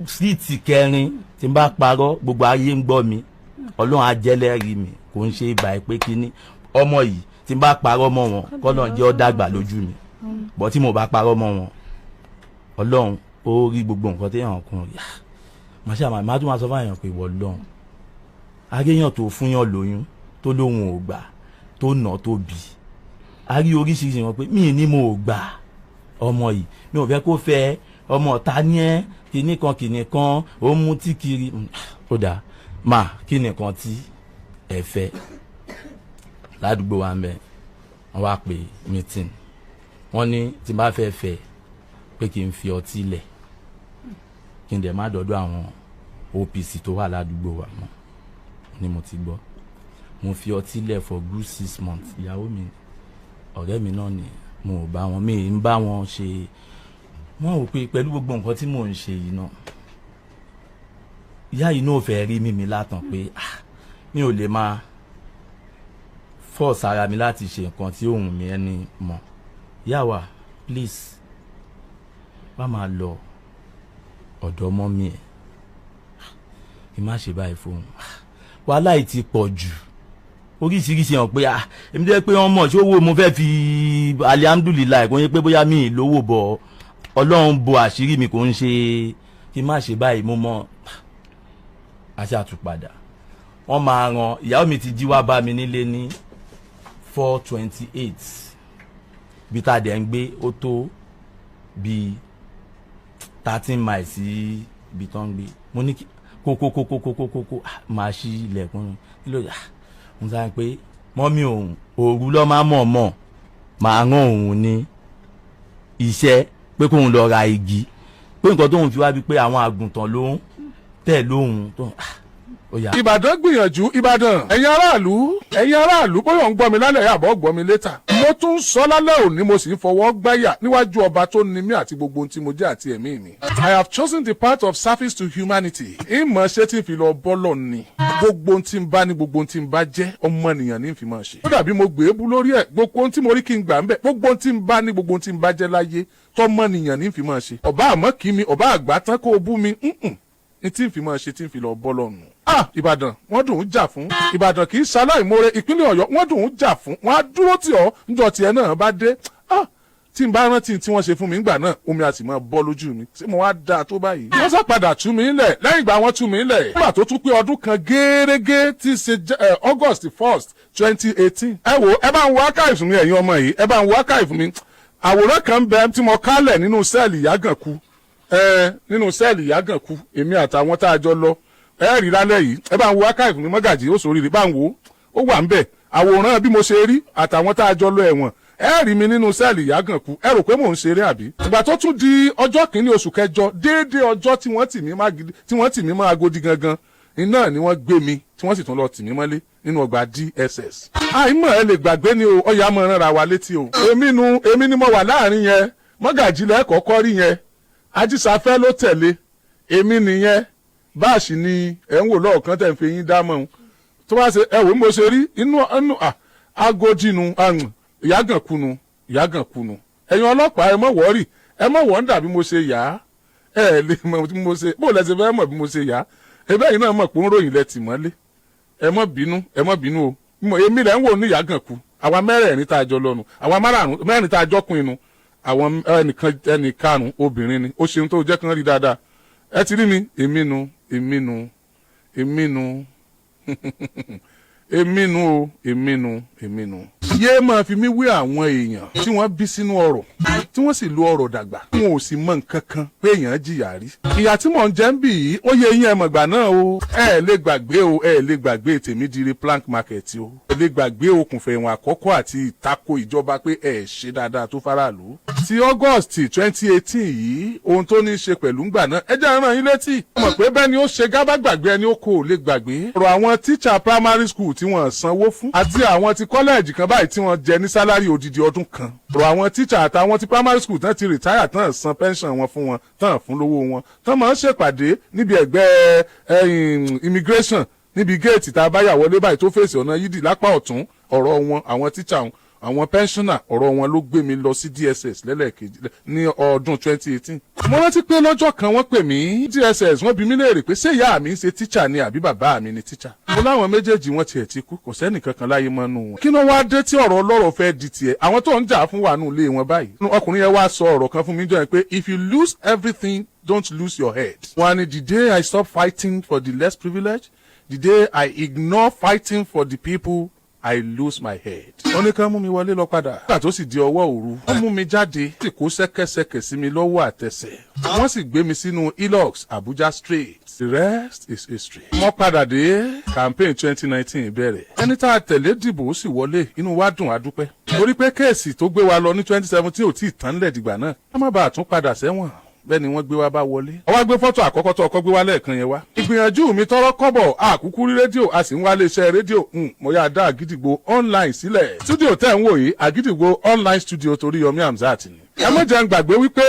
síìtì kẹrin tí n bá parọ́ gbogbo ayé ń gbọ́ mi ọlọ́run ajẹ́lẹ́rìí mi kò ń ṣe ìgbà pé kínní ọmọ yìí tí n bá parọ́ mọ́ wọn kọ́nà jẹ́ ọ́ dàgbà lójú mi bọ́ tí mo bá parọ́ mọ́ wọn ọlọ́run ó rí gbogbo nǹkan téèyàn kún rí màṣá màá tún máa sọ fún àyàn pé ìwọ ọlọ́run aréyàn tó fún yàn lóyún tó lóhun ò gbà tó nà tó bì á rí oríṣiríṣi wọn pé mí ní mo ò gbà ọmọ yìí mi ò fẹ́ kó fẹ́ ọmọ ọ̀tá ní ẹ́ kìnnì kan ó mú tí kiri ó dà má kìnnì kan tí ẹ fẹ́ ládùúgbò wa ń bẹ wọ́n wá pè meeting wọ́n ní tí n bá fẹ́ fẹ́ pé kí n fi ọtí lẹ̀ kí n dẹ̀ má dọ́dọ̀ àwọn OPC tó wà ládùúgbò wa mọ́ ni mo ti gbọ́ mo fi ọtí lẹ̀ for good 6 months. Ìyàwó mi ọ̀rẹ́ mi náà ni mo ò bá wọn, mi ń bá wọn ṣe. Wọ́n rò pé pẹ̀lú gbogbo nǹkan tí mò ń ṣe yìí náà, ìyá yìí náà fẹ́ rí mímí látàn pé mi ò lè máa force ara mi láti ṣe nǹkan tí òun mi ẹni mọ̀. Ìyá wa please bá máa lọ ọ̀dọ̀ mọ́mí ẹ̀, kí má ṣe báyìí fóun. Wàhálà yìí ti pọ̀ jù, oríṣiríṣi hàn pé èmi jẹ́ pé wọ́n mọ̀ ṣé owó mo fẹ́ fi alihamdulilayi kò ń yẹ pé bóyá mi ì lówó bọ̀ Ọlọ́run bo àṣírí mi kò ń ṣe kí má ṣe báyìí. Mo mọ̀ àṣẹ àtúpadà wọ́n máa ran ìyàwó mi ti jí wá bá mi nílé ní 428 bí tá a dẹ̀ ń gbé ó tó bí 13 miles sí ibi tó ń gbé. Mo ní kókó máa ṣí ilẹ̀kùn kí ló mo sáré pé mọ́mí òun òru lọ́ máa mọ̀ máa rán òun ní iṣẹ́ pé kóun lọ ra igi pé nǹkan tóun fi wá bí pé àwọn àgùntàn ló ń tẹ̀ lóhun tó Ìbàdàn gbìyànjú. Ìbàdàn ẹ̀yin aráàlú bóyá ń gbọ́ mi lálẹ́ àbọ̀ gbọ́ mi létà. Mo tún sọ lálẹ́ òní mo sì ń fọwọ́ gbáyà níwájú ọba tó ní mí àti gbogbo ohun tí mo jẹ́ àti ẹ̀mí mi. I have chosen the path of service to humanity. Ìmọ̀ ṣe tí ń fi lọ bọ́lọ̀ ni. Gbogbo ohun tí ń bá ní gbogbo ohun tí ń bá jẹ́ ọmọnìyàn ní fi máa ṣe. Ó dàbí mo gbé ebú lórí ẹ̀ gbogbo ohun tí mo rí kí n gbà ń bẹ̀ gbogbo ohun tí ń bá ní gbogbo ohun tí ń bá jẹ́ láyé tọmọnìyàn ní fi máa ṣe. Ọba àmọ́ kí mi ọba àgbà tán kó o bú mi ní tí ń fi máa ṣe tí ń fi lọ bọ́lọ̀ nù. Ìbàdàn wọ́n dùn ún jà fún. Ìbàdàn kì í ṣaláìmoore. Ìpínlẹ̀ Ọ̀yọ́ wọ́n dùn ún jà fún. Wọ́n á dúró tì ọ́ níjọ́ tiẹ̀ náà bá dé. Tí n bá rántí tí wọ́n ṣe fún mi ńgbà náà omi a sì máa bọ́ lójú mi. Ṣé mo wá dáa tó báyìí? Wọ́n sá padà tú mi lẹ̀ lẹ́yìn ìgbà wọ́n tú mi lẹ̀. Nígbà tó tún pé ọdún kan gẹ́rẹ́gẹ́ tí ṣe August 1st 2018. Ẹ wo ẹ bá ń wo archive mi ẹ̀yin ọmọ yìí ẹ bá ń wo archive mi. Àwòrán kan bẹ tí mo kálẹ̀ nínú sẹ́ẹ̀lì Yágànkú. Nínú sẹ́ẹ̀lì Yágànkú èmi àtàwọn tá a jọ lọ ẹ rí lálẹ́ yìí ẹ bá ń wo archive mi Mọ́gàjí ó sórí rí bá ń wo ó wà ń bẹ̀ àwòrán bí mo ṣe rí àtàwọn tá a jọ lọ ẹ̀wọ̀n ẹ rí mi nínú sẹ́ẹ̀lì Yágànkú ẹ rò pé mò ń ṣeré àbí. ìgbà tó tún di ọjọ́ kìíní oṣù kẹjọ déédéé ọjọ́ tí wọ́n tì mí mọ́ Agodi gangan iná ni wọ́n gbé mi tí wọ́n sì tún lọ tì mí mọ́lé nínú ọgbà DSS. àìmọ̀ ẹ lè gbàgbé ni o ọ̀yà mọ̀ rán ra wa létí o. èmi ni mo wà láàrin yẹn Mọ́gàjí lẹ́ẹ̀kọ́kọ́ rí yẹn Ajísafẹ́ ló tẹ̀lé èmi nìyẹn báàsì ni ẹ̀ ń wò lọ́ọ̀kan tẹ̀ ń fi yín dámọ̀ ọ́n tó bá ṣe ẹ wò mo ṣe rí inú Agodi nu Yágànkú nu ẹ̀yin ọlọ́pàá ẹ mọ̀ wọ́ọ̀rì ẹ mọ̀ wọ́n dà bí mo ṣe yà á ẹ lè mọ̀ bí mo ṣe bó lẹ́sẹ̀ fẹ́ mọ̀ bí mo ṣe yà á ebe yìí náà mọ̀ pé ń ròyìn lẹ́tì mọ́lé ẹ mọ̀ bínú o èmi rẹ̀ ń wò ní Yágànkú àwa mẹ́rẹ̀ẹ̀rin tá a jọ lọ́nu àwa mẹ́rin tá a jọ kún inú àwọn ẹnìkarùn obìnrin ni ó ṣeun tó jẹ́ kán rí dáadáa ẹ ti rí mi èmi nu. Yé máa fi mí wé àwọn èèyàn tí wọ́n bí sínú ọ̀rọ̀ tí wọ́n sì lo ọ̀rọ̀ dàgbà wọn ò sì mọ nǹkan kan pé èèyàn jìyà rí. ìyà tí mò ń jẹ ń bì yìí ó yẹ yín ẹmọ̀gbà náà o ẹ lè gbàgbé Tèmídire plank market o ẹ lè gbàgbé okùnfẹ̀ ìwọ̀n àkọ́kọ́ àti ìtako ìjọba pé ẹ ṣe dáadáa tó faraàlú. ti August 2018 yìí ohun tó ní í ṣe pẹ̀lú ńgbà náà ẹ jẹ́ rán yín létí. mọ̀ pé bẹ́ẹ̀ ni ó ṣe gábà gbàgbé ẹni ó kò lè gbàgbé. ọ̀rọ̀ àwọn teacher primary school tí wọ́n sanwó fún àti àwọn ti college kan báyìí tí wọ́n jẹ ní sálárì odidi ọdún kan. ọ̀rọ̀ àwọn teacher àtàwọn ti primary school tán ti retire tán san pension wọn fún wọn tán fún lówó wọn tán máa ń ṣèpàdé níbi ẹgbẹ́ immigration níbi géètì tá a bá yà wọlé báyìí tó fèsì ọ̀nà yídì lápá ọ̀tún ọ̀rọ̀ wọn àwọn teacher àwọn pensioner ọ̀rọ̀ wọn ló gbé mi lọ sí DSS lẹ́lẹ́kejì ní ọdún 2018. mo rántí pé lọ́jọ́ kan wọ́n pè mí DSS wọ́n bi mí léèrè pé ṣé ìyá mi ń ṣe teacher ni àbí bàbá mi ni teacher. mo láwọn méjèèjì wọn tiẹ̀ ti kú kò sẹ́nì kankan láyé mọ́ nù wọn. kí ló wá dé tí ọ̀rọ̀ ọlọ́rọ̀ fẹ́ di tiẹ̀ àwọn tó ń jà fún wa nù lé wọn báyìí. ọkùnrin yẹn wá sọ ọ̀rọ̀ kan fún mi jọ pé if you lose everything don't lose your head. wọ́n á ní the day I stop fighting for the less privileged, the day I ignore fighting for the people, I lose my head. wọ́n ní ká mú mi wọlé lọ padà. nígbà tó sì di ọwọ́ òru wọ́n mú mi jáde sì kó ṣẹ́kẹ́ṣẹkẹ̀ sí mi lọ́wọ́ àtẹsẹ̀. wọ́n sì gbé mi sínú Ilox Abuja straight. The rest is history. wọ́n padà dé campaign 2019 bẹ̀rẹ̀. ẹni tá a tẹ̀lé dìbò ó sì wọlé inú wa dùn á dúpẹ́. torí pé kéèsì tó gbé wa lọ ní 2017 ò tí ì tán lẹ̀ dìgbà náà. ká má bàa tún padà sẹ́wọ̀n. bẹ́ẹ̀ ni wọ́n gbé wá bá wọlé. ó wá gbé fọ́tò àkọ́kọ́ tó ọkọ́ gbé wá lẹ́ẹ̀kan yẹn wá. ìgbìyànjú mi tọrọ kọ́bọ̀ àkúkú rí rédíò a sì ń wá iléeṣẹ́ rédíò mo yà dá Àgídìgbò online sílẹ̀. studio tẹ́ ń wò yìí Àgídìgbò online studio torí Yomi Hamzat ni. ẹ má jẹ́ ń gbàgbé wípé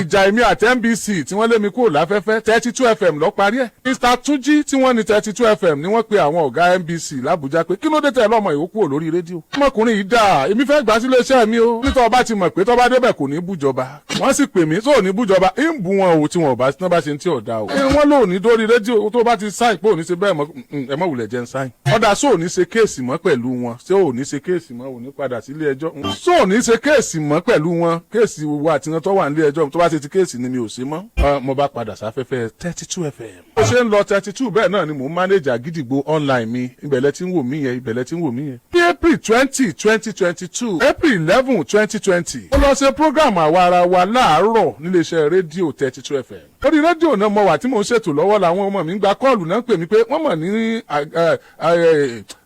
ìjà èmi àti NBC tí wọ́n lé mi kúrò láfẹ́fẹ́ 32 FM lọ parí ẹ̀. Mr. Túnjí tí wọ́n ní 32 FM ni wọ́n pe àwọn ọ̀gá NBC l'Àbújá pé kí ló dé tẹ̀ lọ́mọ ìwó kúrò lórí rédíò. ọmọkùnrin yìí dáa èmi fẹ́ gbà sílé iṣẹ́ mi o. nítorí ọba ti mọ̀ pé tọ́ba débẹ̀ kò ní bújọba. wọ́n sì pè mí tó ní bújọba ń bu wọn o tí wọn ò bá tí wọ́n bá ṣe ń tí ọ̀dà o. wọ́n lò ní dórí rédíò tó bá ti sáì pé òní ṣe bẹ́ẹ̀ mọ́ ẹ mọ́ wulẹ̀ jẹ́ ń sáì. ọ̀dà sóò ní ṣe kéèsì mọ́ pẹ̀lú wọn ṣé ò ní ṣe kéèsì mọ́ ò ní padà sílé ẹjọ́. sóò ní ṣe kéèsì mọ́ pẹ̀lú wọn kéèsì wa àti tó wà nílé ẹjọ́ tó bá ṣe ti kéèsì ni mi ò ṣe mọ́. mo bá padà sáfẹ́fẹ́ 32 FM. ó ṣe ń lọ 32 bẹ́ẹ̀ náà ni mò ń manage Àgídìgbò online mi ìbẹ̀lẹ̀ tí ń wò mí yẹn ní April 20, 2022 April 11, 2020 mo lọ ṣe program àwa ara wa láàárọ̀ níléeṣẹ́ rédíò 32 FM. orí rédíò náà mo wà tí mò ń ṣètò lọ́wọ́ làwọn ọmọ mi ń gba kọ́ọ̀lù náà pè mí pé wọ́n mọ̀ ní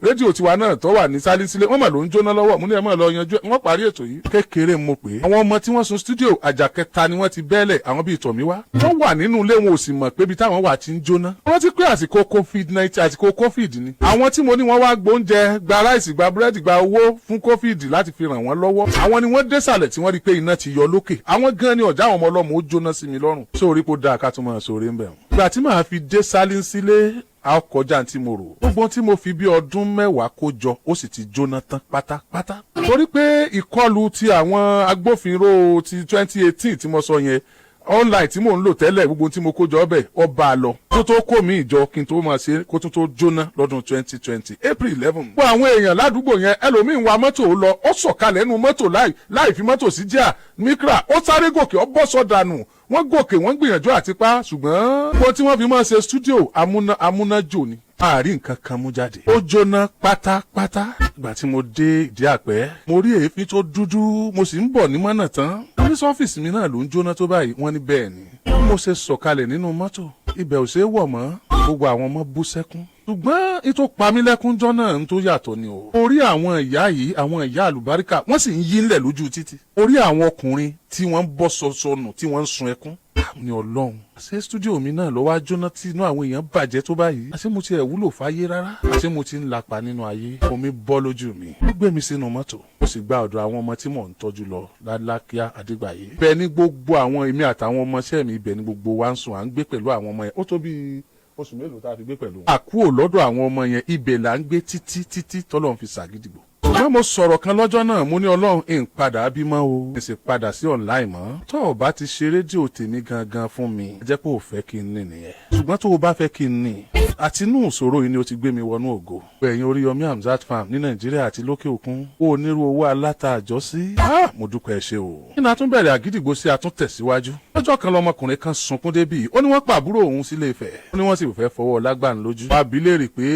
rédíò tiwa náà tó wà ní sálísílẹ̀ wọ́n mọ̀ ló ń jóná lọ́wọ́ mo ní ẹ mọ̀ lọ yanjú ẹ̀ wọ́n parí ètò yìí. kékeré mo pè é àwọn ọmọ tí wọ́n sun studio àjàkẹta ni wọ́n ti bẹ́ẹ̀lẹ̀ àwọn bíi tọ̀míwá. wọ́n wà nínú ilé wọn ò sì mọ̀ pé ibi táwọn wà ti ń jóná. wọ́n ti pé àsìkò COVID-19 àsìkò COVID ni. àwọn tí mo ní wọ́n wá gbóúnjẹ gba ráìsì gba búrẹ́dì gba owó fún COVID láti fi ràn wọ́n lọ́wọ́. àwọn ni wọ́n désàlẹ̀ tí wọ́n rí pé iná ti yọ lókè. àwọn gan ni ọ̀já àwọn ọmọ ọlọ́mọ ó jóná sí mi lọ́rùn. sórí kó dáa ká tún máa sórí ń bẹ̀ wọ́n. ìgbà tí màá fi dé sálínsílé a kọjá tí mo rò. gbogbo tí mo fi bí ọdún mẹ́wàá kó jọ ó sì ti jóná tán pátápátá. torí pé ìkọlù ti àwọn agbófinró ti 2018 tí mo sọ yẹn online tí mò ń lò tẹ́lẹ̀ gbogbo tí mo kó jọ ọbẹ̀ ọba lọ kó tó kó mi ìjọ kí n tó máa ṣe kó tó jóná lọ́dún 2020 April 11. gbogbo àwọn èèyàn ládùúgbò yẹn ẹlòmíín wa mọ́tò lọ ó sọ̀kalẹ̀ nínú mọ́tò láì fi mọ́tò sí jíà mikra ó sáré gòkè ó bọ́ sọ́dànù wọ́n gòkè wọ́n gbìyànjú àti pa ṣùgbọ́n gbogbo tí wọ́n fi máa ṣe studio amúnájò ni àárín nǹkan kan mú jáde. ó jóná pátápátá. ìgbà tí mo dé ìdí àpẹ́ mo rí èéfín tó dúdú mo sì ń bọ̀ ní mọ́nà tán. ní sọ́fíìsì mi náà ló ń jóná tó báyìí wọ́n ní bẹ́ẹ̀ ni. mo ṣe sọ̀kalẹ̀ nínú mọ́tò ibẹ̀ ò ṣeé wọ̀ mọ́ gbogbo àwọn ọmọ bú sẹ́kún. ṣùgbọ́n ètò pamílẹ́kún jọ náà ń tó yàtọ̀ ni o. orí àwọn ìyá yìí àwọn ìyá àlùbáríkà wọ́n sì ń yí ńlẹ̀ lójú títì. orí àwọn ọkùnrin tí wọ́n ń bọ́ sọ̀sọ̀nù tí wọ́n ń sun ẹkún. ní Ọlọ́run àṣé stúdíò mi náà ló wá jóná tí inú àwọn èèyàn bàjẹ́ tó báyìí. àṣé mo ti ẹ̀ wúlò fáyé rárá. àṣé mo ti ń lapa nínú ayé. omi bọ́ lójú mi. ó gbé mi sínú mọ́tò. ó sì gba ọ̀dọ̀ àwọn ọmọ tí mò ń tọ́jú lọ lálákíá Adégbàyé. ibẹ̀ ni gbogbo àwọn èmi àtàwọn ọmọọṣẹ́ mi ibẹ̀ ni gbogbo wa ń sùn à ń gbé pẹ̀lú àwọn ọmọ yẹn. ó tó bíi oṣù mélòó tá a fi gbé pẹ̀lú wọn. àkúò lọ́dọ̀ àwọn ọmọ yẹn ibẹ̀ là ń gbé títí tọ́lọ́run fi ṣàgídìgbò. ṣùgbọ́n mo sọ̀rọ̀ kan lọ́jọ́ náà mo ní Ọlọ́run ń padà bímọ o. n sì padà sí online mọ́. tó o bá ti ṣe rédíò tèmi gangan fún mi. jẹ́ pé o fẹ́ kí n ní nìyẹn. ṣùgbọ́n tó o bá fẹ́ kí n ní. àti inú ìṣòro yìí ni o ti gbé mi wọnú ògo. ẹ̀yin Oriyomi Hamzat farm ní Nàìjíríà àti lókè òkun. ó onírú owó aláta àjọ sí. mo dúpẹ́ ṣe o. nínú àtúnbẹ̀rẹ̀ Àgídìgbò sí àtúntẹ̀síwájú. lọ́jọ́ kan lọmọkùnrin kan sunkún débì. ó ní wọ́n pàbúrò òun sílé Ifẹ̀. ó ní wọ́n sì fẹ́ fọwọ́ lágbàn lójú. wàá bi léèrè pé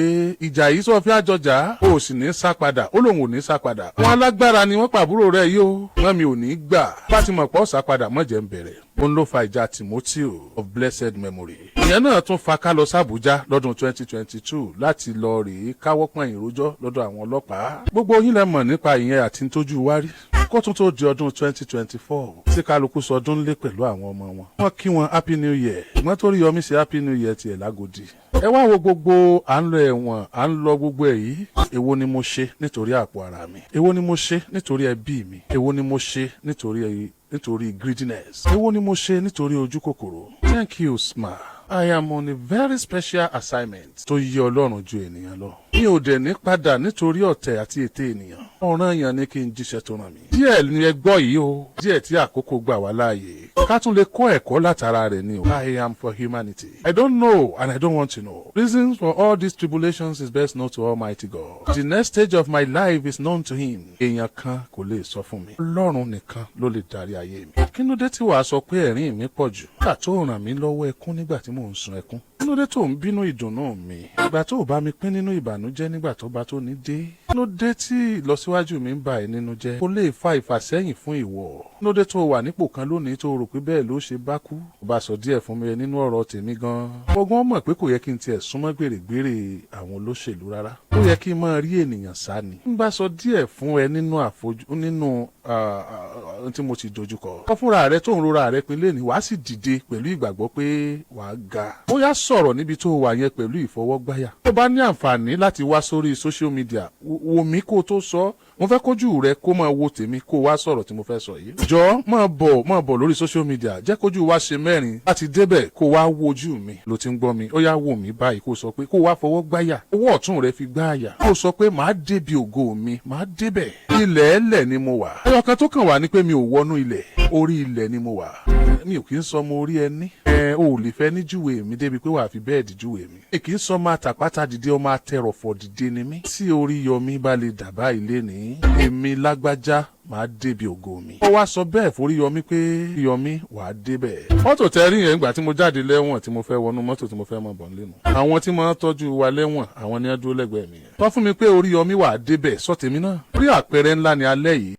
ìjà yìí sọ fẹ́ àjọjà. o sì ní sá padà. ó lóun ò ní sá padà. wọn alágbára ni wọ́n pàbúrò rẹ̀ yìí o. wọn mi ò ní gbà. bá ti mọ̀ pọ̀ sá padà mọ̀jẹ̀ ń bẹ̀rẹ̀. ó ń ló fa ìjà Timothy of blessed memory. ìyẹn náà tún fa ká lọ sàbújá lọ́dún 2022 láti lọ rèé káwọ́ pọ̀nyìn rojọ́ lọ́dọ̀ àwọn ọlọ́pàá. gbogbo yín lẹ mọ̀ nípa ìyẹn àti tójú wárí. kó tún tó di ọdún 2024 tí kálukú sọdún lé pẹ̀lú àwọn ọmọ wọn. wọ́n kí wọn happy new year. ìgbọ́n tó rí Yọmí sí happy new year tiẹ̀ lágòdì. ẹ wá wo gbogbo à ń lọ ẹ̀wọ̀n à ń lọ gbogbo ẹ̀ yìí. èwo ni mo ṣe nítorí àpò ara mi. èwo ni mo ṣe nítorí ẹbí mi. èwo ni mo ṣe nítorí greediness. èwo ni mo ṣe nítorí ojú kòkòrò. thank you smile. I am on a very special assignment tó yẹ Ọlọ́run ju ènìyàn lọ. mi ò dẹ̀ ní padà nítorí ọ̀tẹ̀ àti ète ènìyàn. ọ̀ràn èèyàn ni kí n jíṣẹ́ tó ràn mí. díẹ̀ ni ẹ gbọ́ yìí o. díẹ̀ tí àkókò gbà wá láàyè. ká tún lè kọ́ ẹ̀kọ́ látara rẹ̀ ni o. I am for humanity. I don't know and I don't want to know. Reasons for all these tribulations is best known to Almighty God. The next stage of my life is known to him. èèyàn kan kò lè sọ fún mi. Ọlọ́run nìkan ló lè darí ayé mi. kí ló dé tí wàá sọ pé ẹ̀rín mi pọ̀ jù? nígbà tó ràn mí lọ́wọ́ ẹkún nígbà tí mò ń sun ẹkún. kí ló dé tó ń bínú ìdùnnú mi? ìgbà tó bá mi pín nínú ìbànújẹ́ nígbà tó bá tó ní dé. kí ló dé tí ìlọsíwájú mi ń bà ẹ́ nínú jẹ́? kó lè fa ìfàsẹ́yìn fún ìwọ. kí ló dé tó wà nípò kan lónìí tó rò pé bẹ́ẹ̀ ló ṣe bá kú? ó bá sọ díẹ̀ fún mi nínú ọ̀rọ̀ tèmi gan. ọgbọ́n mọ̀ pé kò yẹ kí n tiẹ̀ súnmọ́ gbèrègbèrè àwọn olóṣèlú rárá. ó yẹ kí n máa rí ènìyàn sá ni. n bá sọ díẹ̀ fún ẹ nínú tí mo ti dojúkọ. kọ́ fúnra rẹ tó ń rora rẹ pinlẹ̀ ni wàá sì dìde pẹ̀lú ìgbàgbọ́ pé wàá ga. ó yá sọ̀rọ̀ níbi tó wà yẹn pẹ̀lú ìfọwọ́gbáyà. tó bá ní àǹfààní láti wá sórí social media wò mí kó tó sọ. mo fẹ́ kójú rẹ kó máa wo tèmi kó wá sọ̀rọ̀ tí mo fẹ́ sọ yìí. jọ máa bọ̀ lórí social media jẹ́ kójú wa ṣe mẹ́rin láti débẹ̀ kó wá wojú mi ló ti ń gbọ́ mi. ó yá wò mí báyìí kó sọ pé kó wá fọwọ́ gbáyà. owó ọ̀tún rẹ fi gbáyà. kó sọ pé màá débi ògo mi màá débẹ̀. ilẹ̀ ẹlẹ̀ ni mo wà. ẹyọkan tó kàn wá ní pé mi ò wọnú ilẹ̀ orí ilẹ̀ ni mo wà. mi ò kì í sọ mo orí ẹni. o ò lè fẹ́ ní júwe mi débi pé wàá fi bẹ́ẹ̀dì júwe mi. mi kì í sọ máa tàpátá dìde ọmọ atẹrọ̀fọ̀ dìde ni mí. tí Oríyọmí bá lè dàbá ilé ní èmi lágbájá máa débi ògo mi. ó wá sọ bẹ́ẹ̀ f'Oríyọmí pé Oríyọmí wàá débẹ̀. mọ́tò tẹ́rí yẹn gbà tí mo jáde lẹ́wọ̀n tí mo fẹ́ wọnú mọ́tò tí mo fẹ́ mọ̀ bọ̀ nílé nu. àwọn tí máa ń tọ́jú wa lẹ́wọ̀n àwọn ni wọ́n dúró lẹ́gbẹ̀ẹ́ mi yẹn. tọ́ fún mi pé Oríyọmí wàá débẹ̀ sọ tèmi náà. orí àpẹẹrẹ ńlá ni alẹ́ yìí.